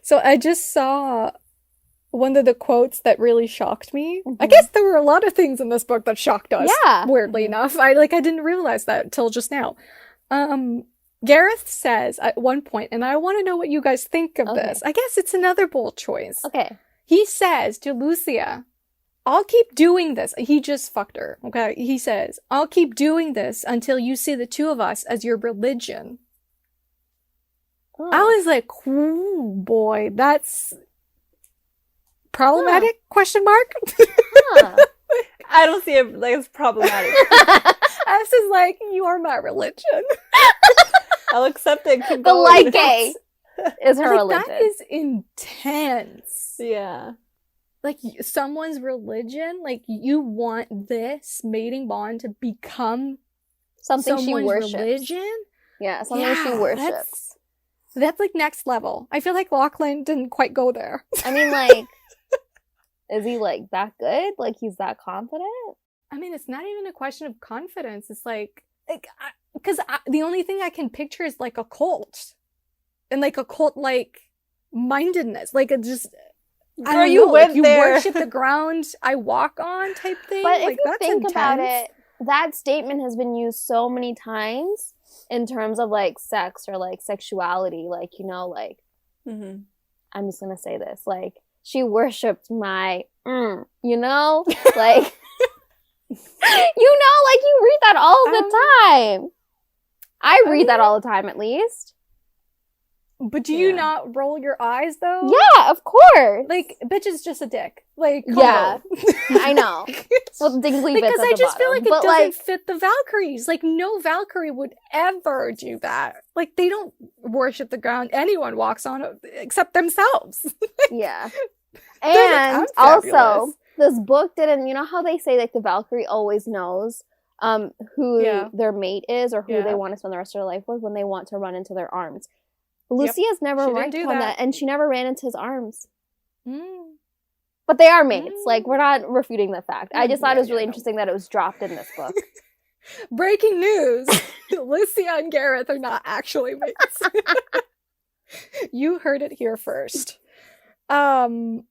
so I just saw one of the quotes that really shocked me. I guess there were a lot of things in this book that shocked us. Yeah. Weirdly enough. I didn't realize that till just now. Gareth says at one point, and I want to know what you guys think of this. I guess it's another bold choice. Okay. He says to Lucia, I'll keep doing this. He just fucked her. Okay. He says, I'll keep doing this until you see the two of us as your religion. Oh. I was like, ooh, boy, that's problematic? Question mark? I don't see it like it's problematic. I was just like, you are my religion. I'll accept it. The Lykae is her religion. That is intense. Yeah. Like someone's religion, like you want this mating bond to become something she worships. Religion? Yeah, something she worships. That's like next level. I feel like Lachlan didn't quite go there. I mean, like, is he like that good? Like he's that confident? I mean, it's not even a question of confidence. It's like because the only thing I can picture is like a cult, and like a cult like mindedness, like it just. Girl, you went like, there. You worship the ground I walk on type thing. But like, if you that's think intense. about it, that statement has been used so many times in terms of like sex or like sexuality. Like, you know, like I'm just gonna say this, like she worshipped my you know, like you know, like you read that all the time. I read that all the time, at least. But do you not roll your eyes, though? Yeah, of course. Like, bitch is just a dick. Like, yeah, I know. Well, dingly bits because at I the just feel bottom. like it But, doesn't fit the Valkyries. Like, no Valkyrie would ever do that. Like, they don't worship the ground anyone walks on except themselves. Yeah. Like, And also, this book didn't, you know how they say, like, the Valkyrie always knows who their mate is or who they want to spend the rest of their life with when they want to run into their arms. Lucia's never worked on that, and she never ran into his arms. But they are mates. Like, we're not refuting the fact. I just thought it was really interesting that it was dropped in this book. Breaking news. Lucia and Gareth are not actually mates. You heard it here first. No,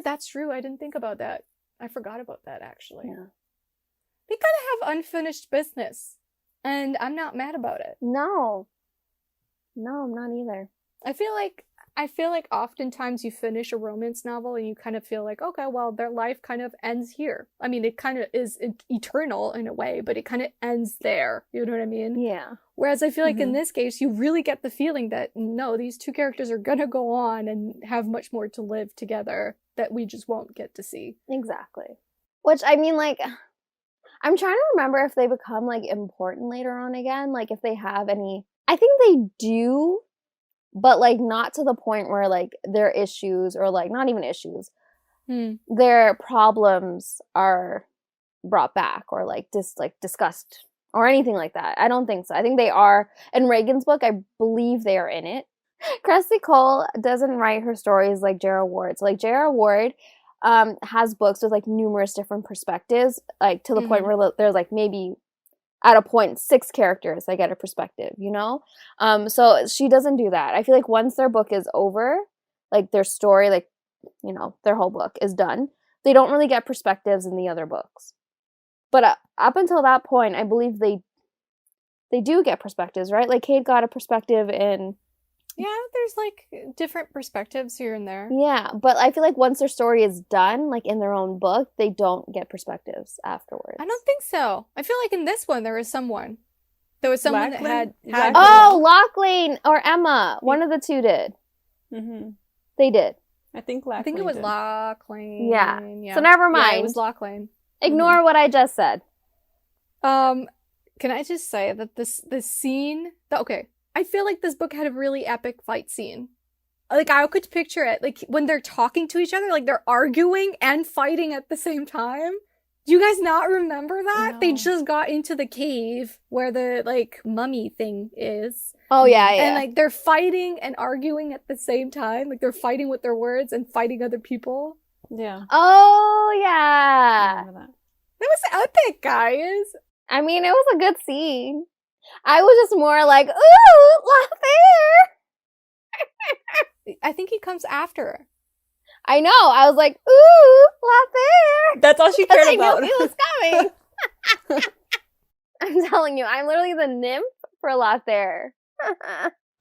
that's true. I didn't think about that. I forgot about that, actually. Yeah. They kind of have unfinished business, and I'm not mad about it. No, I'm not either. I feel like oftentimes you finish a romance novel and you kind of feel like, okay, well, their life kind of ends here. I mean, it kind of is eternal in a way, but it kind of ends there. You know what I mean? Yeah. Whereas I feel like in this case, you really get the feeling that, no, these two characters are gonna go on and have much more to live together that we just won't get to see. Exactly. Which, I mean, like, I'm trying to remember if they become, like, important later on again. Like, if they have any... I think they do, but, like, not to the point where, like, their issues or, like, not even issues. their problems are brought back or discussed or anything like that. I don't think so. I think they are in Reagan's book. I believe they are in it. Kresley Cole doesn't write her stories like J.R. Ward. So like J.R. Ward has books with like numerous different perspectives, like to the point where there's like maybe at a point 6 characters that get a perspective, you know? So she doesn't do that. I feel like once their book is over, like their story, like, you know, their whole book is done, they don't really get perspectives in the other books. But up until that point, I believe they do get perspectives, right? Like Kate got a perspective in... Yeah, there's like different perspectives here and there. Yeah, but I feel like once their story is done, like in their own book, they don't get perspectives afterwards. I don't think so. I feel like in this one there was someone. There was someone that had Oh, Lachlan or Emma. One of the two did. Mm-hmm. They did. I think Lachlan. I think it was did. Lachlan. Yeah. So never mind. Yeah, it was Lachlan. Ignore what I just said. Can I just say that this scene... Okay, I feel like this book had a really epic fight scene. Like, I could picture it. Like, when they're talking to each other, like, they're arguing and fighting at the same time. Do you guys not remember that? No. They just got into the cave where the, like, mummy thing is. Oh, yeah, yeah. And, like, they're fighting and arguing at the same time. Like, they're fighting with their words and fighting other people. Yeah. Oh, I yeah. remember that. That was epic, guys. I mean, it was a good scene. I was just more like, ooh, Lothair. I think he comes after her. I know. I was like, ooh, Lothair. That's all she cared I about. knew he was coming. I'm telling you, I'm literally the nymph for Lothair.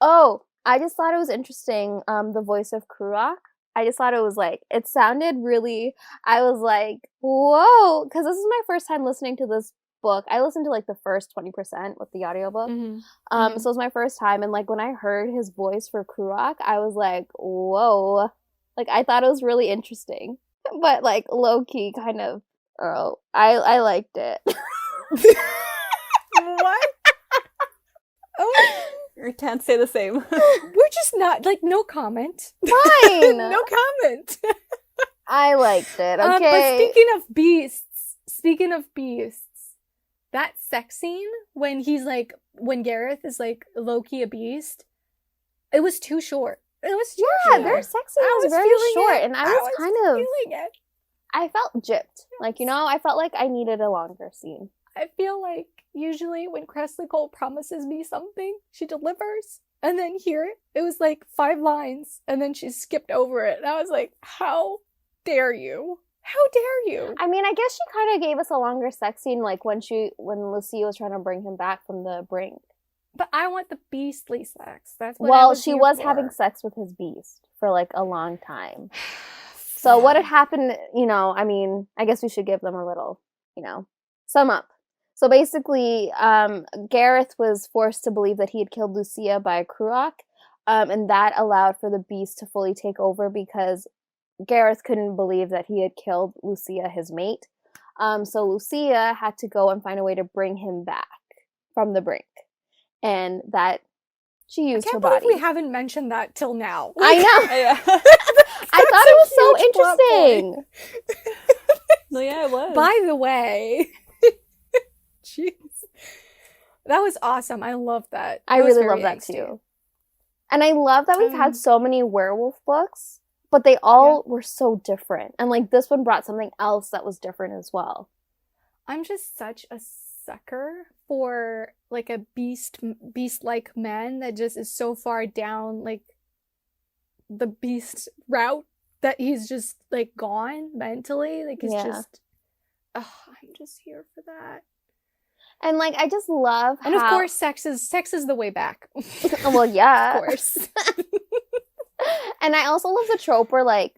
Oh, I just thought it was interesting, the voice of Kruak. I just thought it was like, it sounded really, I was like, whoa, because this is my first time listening to this book. I listened to like the first 20% with the audiobook. So it was my first time, and like when I heard his voice for Kruak, I was like, whoa. Like I thought it was really interesting. But like low key kind of I liked it. What? Oh, I can't say the same. we're just not like no comment. Fine. No comment. I liked it. Okay. But speaking of beasts, that sex scene when Gareth is like low-key a beast, it was too short. It was too short. Their sex scene was very short, and I was kind of feeling it. I felt gypped. Like, you know, I felt like I needed a longer scene. I feel like usually when Kresley Cole promises me something, she delivers. And then here, it was like 5 lines, and then she skipped over it. And I was like, how dare you? How dare you? I mean, I guess she kind of gave us a longer sex scene, like when Lucia was trying to bring him back from the brink. But I want the beastly sex. That's what Well, she was having sex with his beast for like a long time. So what had happened, you know, I mean, I guess we should give them a little, you know, sum up. So basically, Gareth was forced to believe that he had killed Lucia by Kruak, and that allowed for the beast to fully take over because Gareth couldn't believe that he had killed Lucia, his mate. So Lucia had to go and find a way to bring him back from the brink. And that she used her body. I can't believe we haven't mentioned that till now. I know. Yeah. I thought it was so interesting. No, yeah, it was. By the way, jeez, that was awesome. I love that. I really love that too. And I love that we've had so many werewolf books, but they all were so different. And like this one brought something else that was different as well. I'm just such a sucker for like a beast-like man that just is so far down like the beast route that he's just like gone mentally. Like it's just, I'm just here for that. And like I just love and of course sex is the way back. Well, yeah, of course. And I also love the trope where like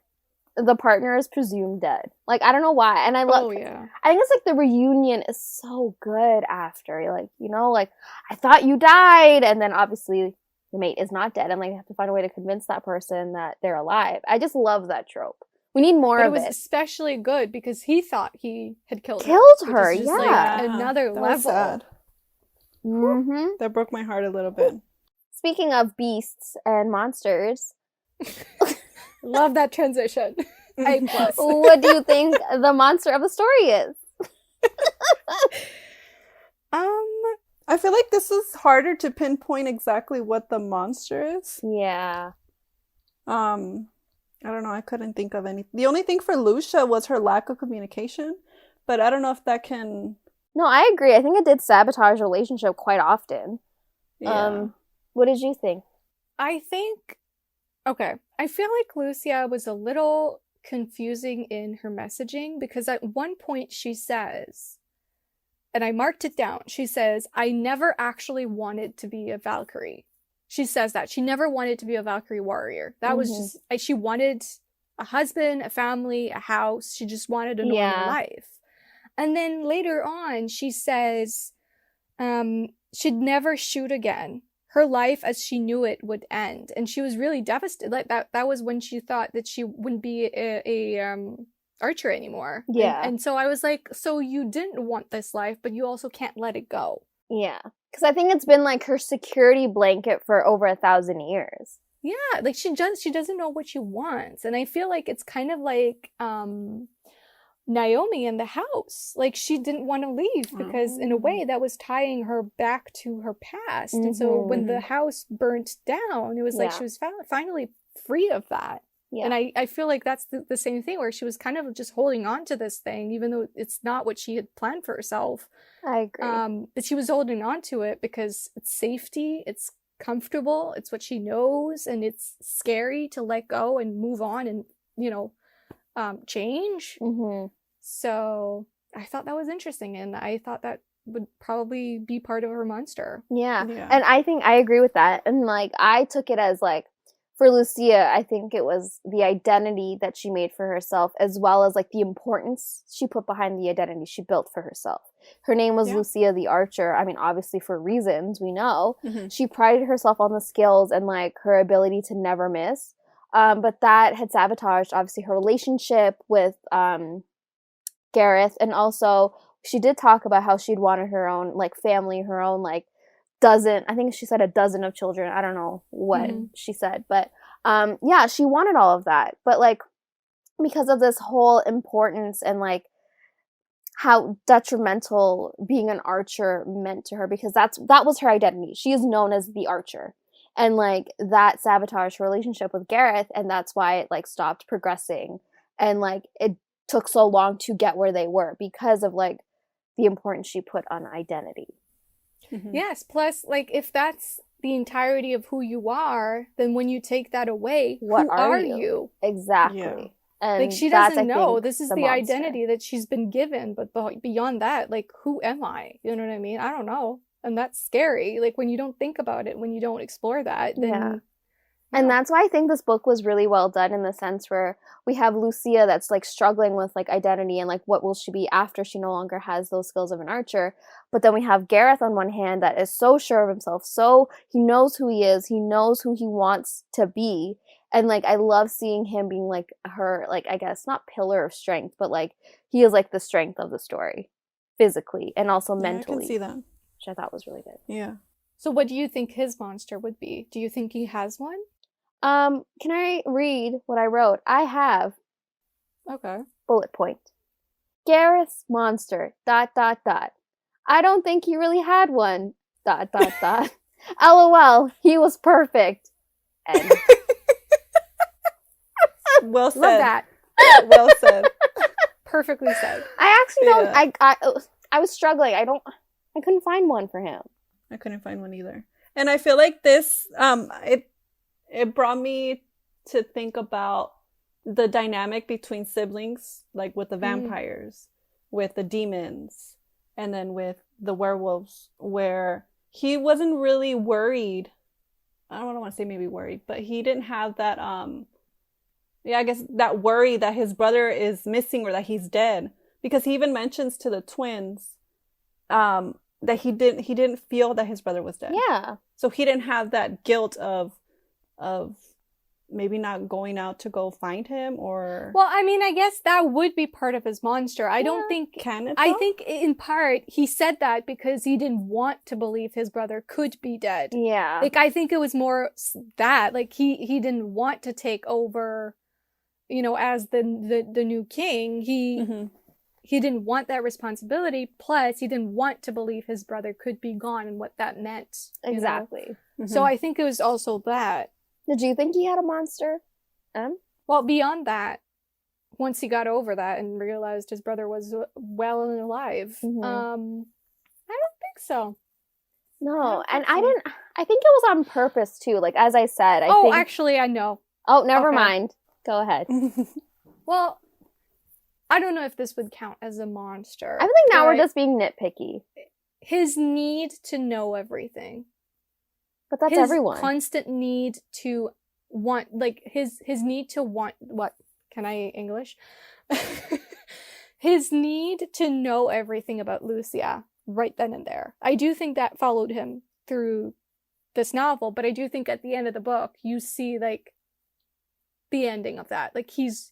the partner is presumed dead. Like I don't know why, and I love. I think it's like the reunion is so good after. Like, you know, like I thought you died, and then obviously the mate is not dead, and like you have to find a way to convince that person that they're alive. I just love that trope. We need more of it. It was especially good because he thought he had killed her. Just, yeah, like, another that level. Mm-hmm. That broke my heart a little bit. Speaking of beasts and monsters. Love that transition. A plus. What do you think the monster of the story is? I feel like this is harder to pinpoint exactly what the monster is. Yeah. I don't know. I couldn't think of any. The only thing for Lucia was her lack of communication, but I don't know if that can. No, I agree. I think it did sabotage a relationship quite often. Yeah. What did you think? I think, okay, I feel like Lucia was a little confusing in her messaging because at one point she says, and I marked it down, she says, I never actually wanted to be a Valkyrie. She says that. She never wanted to be a Valkyrie warrior. That was just, she wanted a husband, a family, a house. She just wanted a normal life. And then later on, she says she'd never shoot again. Her life as she knew it would end. And she was really devastated. Like that was when she thought that she wouldn't be a archer anymore. Yeah. And so I was like, so you didn't want this life, but you also can't let it go. Yeah. Because I think it's been like her security blanket for over 1,000 years. Yeah, like she doesn't know what she wants. And I feel like it's kind of like Naomi in the house. Like she didn't want to leave because in a way that was tying her back to her past. And so when the house burnt down, it was like she was finally free of that. Yeah. And I feel like that's the same thing where she was kind of just holding on to this thing, even though it's not what she had planned for herself. I agree. But she was holding on to it because it's safety, it's comfortable, it's what she knows, and it's scary to let go and move on and, change. So I thought that was interesting, and I thought that would probably be part of her monster. Yeah. And I think I agree with that. And like I took it as like, for Lucia, I think it was the identity that she made for herself, as well as like the importance she put behind the identity she built for herself. Her name was Lucia the Archer. I mean, obviously for reasons we know. She prided herself on the skills and like her ability to never miss. But that had sabotaged obviously her relationship with Gareth, and also she did talk about how she'd wanted her own like family, her own like dozen, I think she said a dozen of children. I don't know what she said, but she wanted all of that. But like because of this whole importance and like how detrimental being an archer meant to her, because that was her identity. She is known as the Archer. And like that sabotaged her relationship with Gareth, and that's why it like stopped progressing. And like it took so long to get where they were because of like the importance she put on identity. Yes, plus like if that's the entirety of who you are, then when you take that away, what who are you? Exactly. Yeah. And like she doesn't know. This is the identity that she's been given, but beyond that, like who am I? You know what I mean? I don't know. And that's scary. Like when you don't think about it, when you don't explore that, then And that's why I think this book was really well done, in the sense where we have Lucia that's like struggling with like identity and like what will she be after she no longer has those skills of an archer. But then we have Gareth on one hand that is so sure of himself, so he knows who he is, he knows who he wants to be. And like I love seeing him being like her, like I guess not pillar of strength, but like he is like the strength of the story physically and also mentally. I can see that. Which I thought was really good. Yeah. So what do you think his monster would be? Do you think he has one? Can I read what I wrote? I have. Okay. Bullet point. Gareth's monster, ... I don't think he really had one, ... LOL, he was perfect. And well said. Love that. Well said. Perfectly said. I actually don't, I was struggling. I couldn't find one for him. I couldn't find one either. And I feel like this, it brought me to think about the dynamic between siblings, like with the vampires, with the demons, and then with the werewolves, where he wasn't really worried. I don't want to say maybe worried, but he didn't have that, I guess that worry that his brother is missing or that he's dead. Because he even mentions to the twins, that he didn't feel that his brother was dead. Yeah. So he didn't have that guilt of maybe not going out to go find him, or... Well, I mean, I guess that would be part of his monster. I don't think... Can it, though? I think in part he said that because he didn't want to believe his brother could be dead. Yeah. Like, I think it was more that. Like, he didn't want to take over, as the new king, he didn't want that responsibility. Plus, he didn't want to believe his brother could be gone and what that meant. Exactly. So I think it was also that. Did you think he had a monster? Well, beyond that, once he got over that and realized his brother was well and alive, I don't think so. No, and I think it was on purpose too. Like, as I said, I think... actually, I know. Oh, never mind. Go ahead. Well, I don't know if this would count as a monster. I think now we're just being nitpicky. His need to know everything. But that's his everyone. Constant need to want, like, his need to want, what? Can I English? His need to know everything about Lucia right then and there. I do think that followed him through this novel, but I do think at the end of the book, you see, like, the ending of that. Like, he's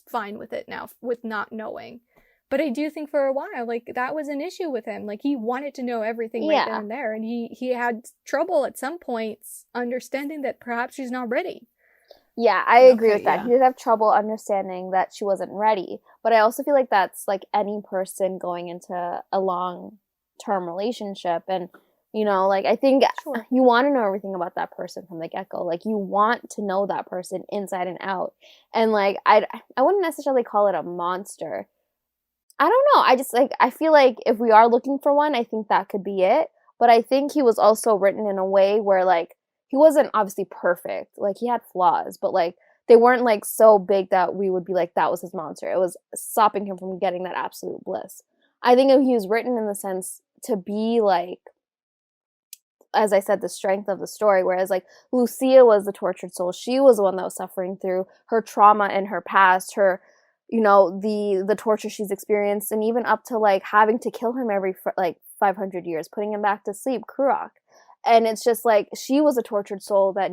fine with it now, with not knowing. But I do think for a while, like, that was an issue with him. Like, he wanted to know everything right then and there. And he had trouble at some points understanding that perhaps she's not ready. Yeah, I agree with that. He did have trouble understanding that she wasn't ready. But I also feel like that's, like, any person going into a long-term relationship. And, like, I think you want to know everything about that person from the get-go. Like, you want to know that person inside and out. And, like, I wouldn't necessarily call it a monster. I don't know. I just, like, I feel like if we are looking for one, I think that could be it. But I think he was also written in a way where, like, he wasn't obviously perfect. Like, he had flaws, but, like, they weren't, like, so big that we would be like, that was his monster. It was stopping him from getting that absolute bliss. I think he was written in the sense to be, like, as I said, the strength of the story. Whereas, like, Lucia was the tortured soul. She was the one that was suffering through her trauma in her past, her, the torture she's experienced, and even up to, like, having to kill him every, 500 years, putting him back to sleep, Kurok. And it's just, like, she was a tortured soul that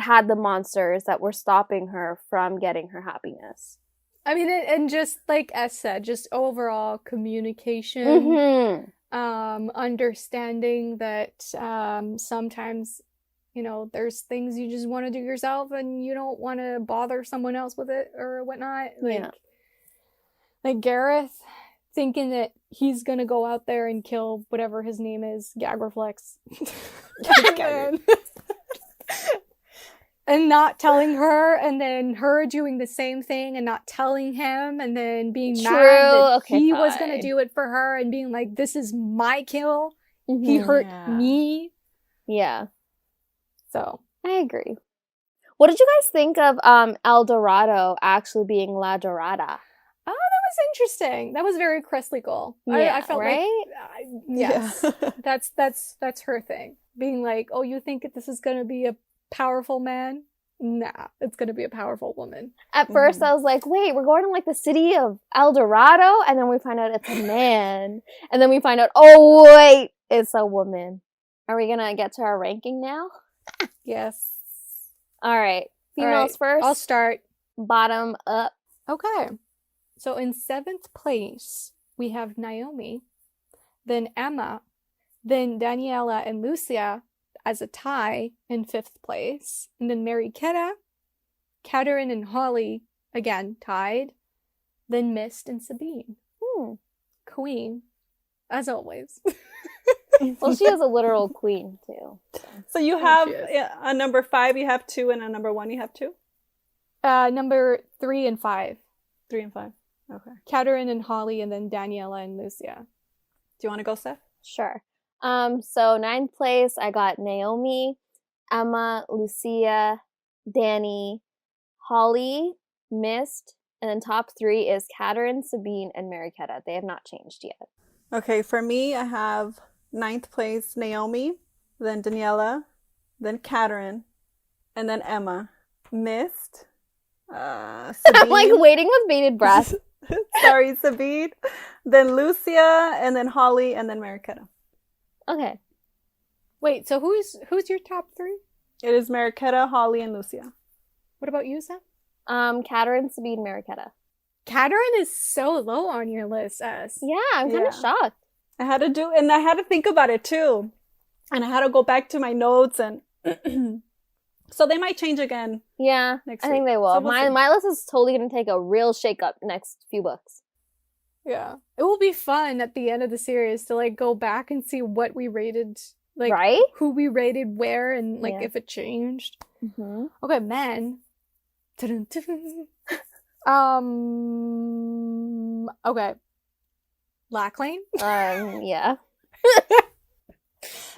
had the monsters that were stopping her from getting her happiness. I mean, and just, like S said, just overall communication, understanding that sometimes, there's things you just want to do yourself and you don't want to bother someone else with it or whatnot. Like Gareth thinking that he's gonna go out there and kill whatever his name is, Gag Reflex. And not telling her, and then her doing the same thing and not telling him, and then being mad that he was going to do it for her and being like, this is my kill. He hurt me. Yeah. So. I agree. What did you guys think of El Dorado actually being La Dorada? Oh, that was interesting. That was very Kresley goal. Yeah, I felt right? Like, yes. That's her thing. Being like, oh, you think this is going to be a powerful man? Nah, it's gonna be a powerful woman. At first I was like, wait, we're going to, like, the city of El Dorado? And then we find out it's a man. And then we find out, oh wait, it's a woman. Are we gonna get to our ranking now? Yes. Alright. Females first. I'll start. Bottom up. Okay. So in 7th place, we have Naomi, then Emma, then Daniela and Lucia as a tie in 5th place. And then Mariketa, Katerin and Holly, again, tied. Then Mist and Sabine. Queen, as always. Well, she is a literal queen, too. So you have a number 5, you have 2, and a number 1, you have 2? Number 3 and 5. 3 and 5. Okay. Katerin and Holly, and then Daniela and Lucia. Do you want to go, Seff? Sure. So 9th place, I got Naomi, Emma, Lucia, Danny, Holly, Mist, and then top 3 is Katerin, Sabine, and Mariketa. They have not changed yet. Okay, for me, I have 9th place, Naomi, then Daniela, then Katerin, and then Emma, Mist, Sabine. I'm, like, waiting with bated breath. Sorry, Sabine, then Lucia, and then Holly, and then Mariketa. Okay. Wait, so who's your top 3? It is Mariketa, Holly, and Lucia. What about you, Seff? Katerin, Sabine, Mariketa. Katerin is so low on your list, S. Yeah, I'm kind of shocked. I had to think about it too. And I had to go back to my notes and So they might change again. Yeah, Next I think week. they will. So we'll see. My list is totally going to take a real shake-up next few books. Yeah. It will be fun at the end of the series to like go back and see what we rated, like Right? who we rated where and like Yeah. if it changed. Mm-hmm. Okay, men. Okay. Lacklane? Yeah.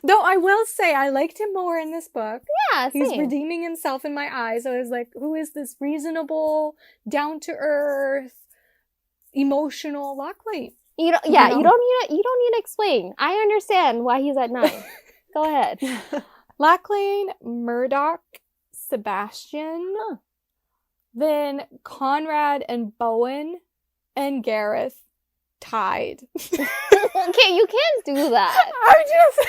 Though I will say I liked him more in this book. Yeah, He's same. redeeming himself in my eyes. I was like, who is this reasonable, down-to-earth, emotional Lacklane? You don't need to explain. I understand why he's at 9. Go ahead. Lacklane, Murdoch, Sebastian, then Conrad and Bowen, and Gareth tied. Okay, you can't do that. I just...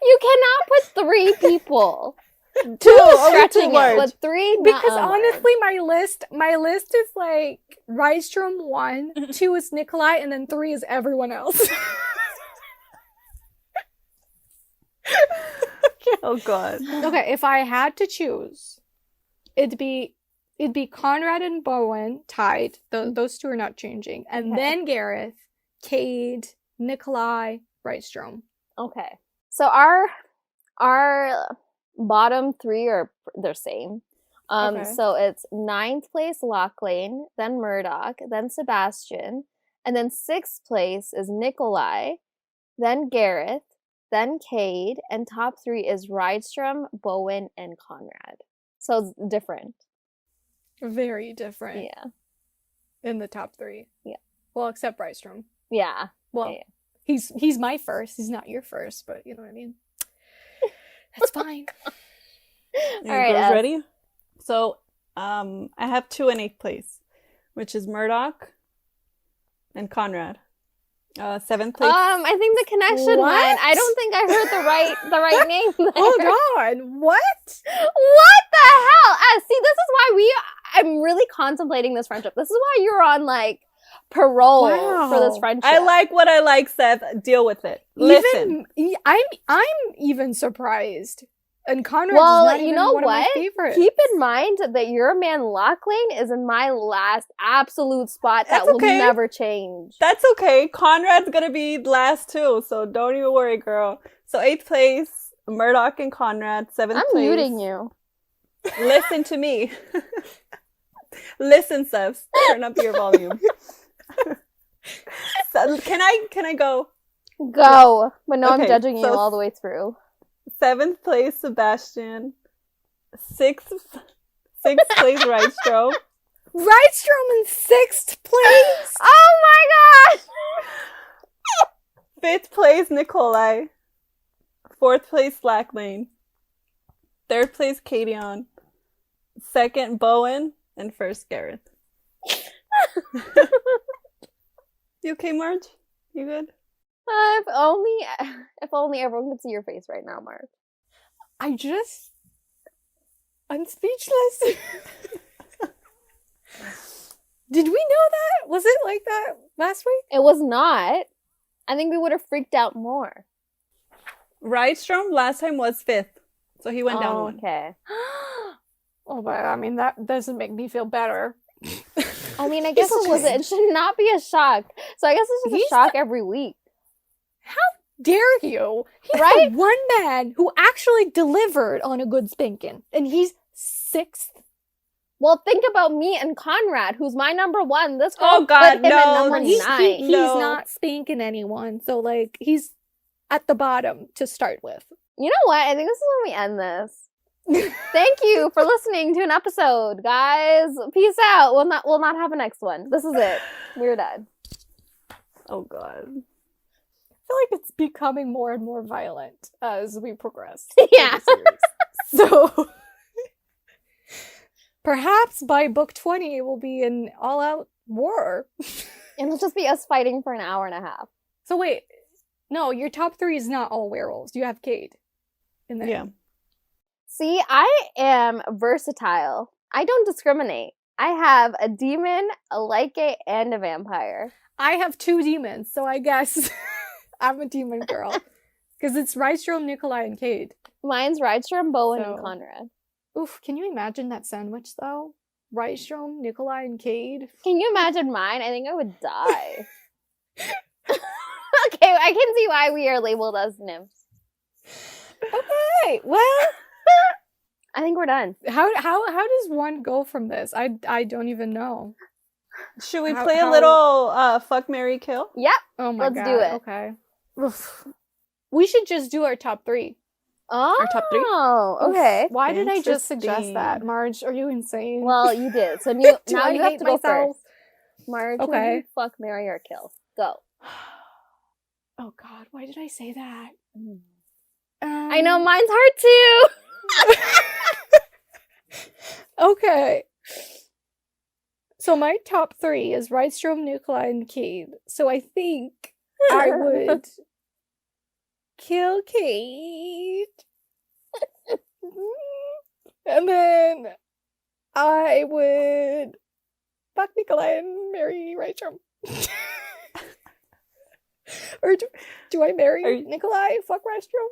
You cannot put 3 people. 2 Stretching it, words. but 3 Because nuh-uh. honestly, my list is like Rydstrom 1, 2 is Nikolai, and then 3 is everyone else. Oh god. Okay, if I had to choose, it'd be Conrad and Bowen tied. Those 2 are not changing, and Okay. then Gareth, Cade, Nikolai, Rydstrom. Okay. So our bottom 3 are the same. Okay. So it's 9th place Lacklane, then Murdoch, then Sebastian, and then 6th place is Nikolai, then Gareth, then Cade, and top 3 is Rydstrom, Bowen, and Conrad. So it's different. Very different Yeah. in the top 3. Yeah. Well, except Rydstrom. Yeah. Well, Yeah. he's my first. He's not your first, but you know what I mean. That's fine. All right, Girls Ez. ready? So, I have 2 in 8th place, which is Murdoch and Conrad. 7th place. I think the connection What? went. I don't think I heard the right name there. Hold on. What? What the hell? See, this is why I'm really contemplating this friendship. This is why you're on like parole for this Wow. friendship. I like what I like, Seth. Deal with it. Listen. I'm even surprised. And Conrad's Well, not you even know one of my what? favorites. Keep in mind that your man Lacklane is in my last absolute spot that That's will okay. never change. That's okay. Conrad's gonna be last too, so don't even worry, girl. So 8th place, Murdoch and Conrad. 7th I'm place. muting you. Listen to me. Listen, Seff. Turn up your volume. So, can I go? Go. But no, I'm Okay, judging you so- all the way through. 7th place, Sebastian. 6th place, Rydstrom. Rydstrom in 6th place. Oh my gosh! 5th place, Nikolai. 4th place, Lacklane. 3rd place, Cadion. 2nd, Bowen. And 1st, Gareth. You okay, Marge? You good? If only everyone could see your face right now, Mark. I'm speechless. Did we know that? Was it like that last week? It was not. I think we would have freaked out more. Rydstrom last time was 5th. So he went down 1. Okay. Oh, but I mean, that doesn't make me feel better. I mean, I guess it should not be a shock. So I guess it's just He's a shock every week. Dare you? He's Right? the one man who actually delivered on a good spanking. And he's 6th. Well, think about me and Conrad, who's my number 1. This girl Oh, God, put him no. at number He's 9. he's No. not spanking anyone. So, like, he's at the bottom to start with. You know what? I think this is when we end this. Thank you for listening to an episode, guys. Peace out. We'll not have a next one. This is it. We're done. Oh, God. I feel like it's becoming more and more violent as we progress. Yeah. through the series. So perhaps by book 20 it will be an all-out war. And it'll just be us fighting for an hour and a half. So wait, no, your top 3 is not all werewolves. You have Cade in there. Yeah. See, I am versatile. I don't discriminate. I have a demon, a Lykae, and a vampire. I have 2 demons, so I guess I'm a demon girl. Because it's Rydstrom, Nikolai, and Cade. Mine's Rydstrom, Bowen, and So- Conrad. Oof, can you imagine that sandwich, though? Rydstrom, Nikolai, and Cade? Can you imagine mine? I think I would die. Okay, I can see why we are labeled as nymphs. Okay, well... I think we're done. How does one go from this? I don't even know. Should we How- play a how- little fuck, marry, kill? Yep. Oh my Let's god. do it. Okay. Oof. We should just do our top 3. Oh, top 3? okay. Why did I just suggest that? Interesting. Marge, are you insane? Well, you did. So now I you have hate to go myself? first. Marge, would Okay. you fuck, marry, or kill? Go. Oh god, why did I say that? I know mine's hard too. Okay. So my top 3 is Rydstrom, Nikolai, and Cade. So I think I would kill Cade. And then I would fuck Nikolai and marry Rydstrom. Or do I marry Nikolai and fuck Rydstrom?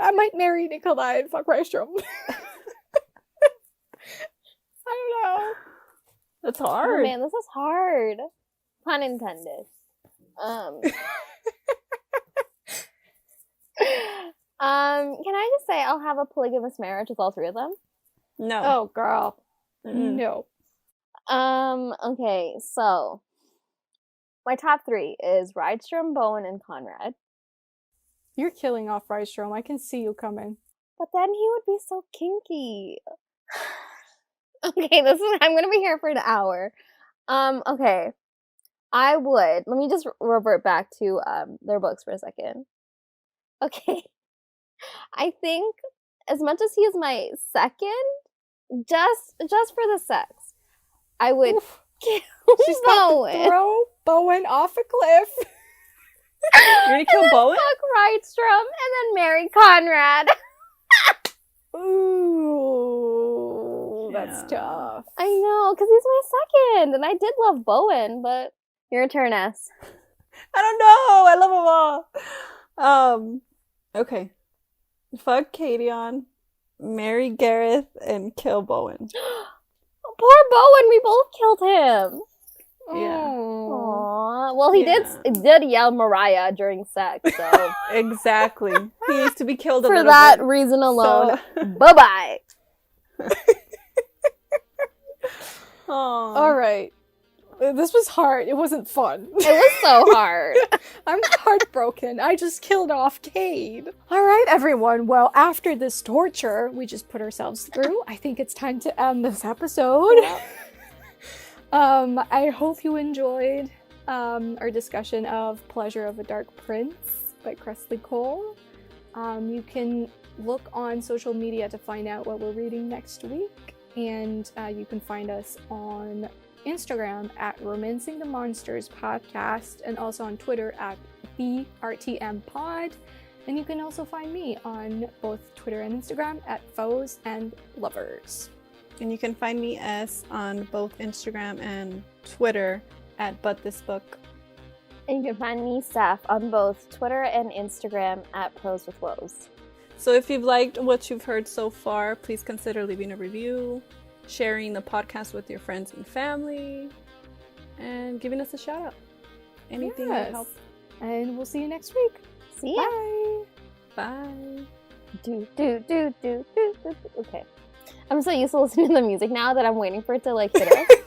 I might marry Nikolai and fuck Rydstrom. I don't know. That's Oh hard. man, this is hard. Pun intended. Can I just say I'll have a polygamous marriage with all 3 of them? No. Oh, girl. Mm-mm. No. Okay, so my top 3 is Rydstrom, Bowen, and Conrad. You're killing off Rydstrom. I can see you coming. But then he would be so kinky. Okay, I'm gonna be here for an hour. Okay. Let me just revert back to their books for a second. Okay. I think as much as he is my second, just for the sex, I would Oof. kill She's about Bowen. to throw Bowen off a cliff. You're gonna kill Bowen? Fuck Rydstrom and then marry Conrad. Ooh, that's Yeah. tough. I know, because he's my second, and I did love Bowen, but your turn, S. I don't know. I love them all. Okay. Fuck Cadion, marry Gareth, and kill Bowen. Poor Bowen, we both killed him. Yeah. Oh. Aww. Well, he Yeah. did yell Mariah during sex, so Exactly. He needs to be killed a for little that bit. reason alone, So- bye-bye. Aw. All right. This was hard. It wasn't fun. It was so hard. I'm heartbroken. I just killed off Cade. All right, everyone. Well, after this torture we just put ourselves through, I think it's time to end this episode. I hope you enjoyed our discussion of Pleasure of a Dark Prince by Kresley Cole. You can look on social media to find out what we're reading next week, and you can find us on Instagram at Romancing the Monsters Podcast, and also on Twitter at the RTM Pod. And you can also find me on both Twitter and Instagram at Foes and Lovers. And you can find me S on both Instagram and Twitter at ButThisBook. And you can find me, Seff, on both Twitter and Instagram at Pros with Woes. So if you've liked what you've heard so far, please consider leaving a review, sharing the podcast with your friends and family, and giving us a shout out. Anything that Yes. helps. And we'll see you next week. See ya. Bye. Bye. Okay. I'm so used to listening to the music now that I'm waiting for it to like hit us.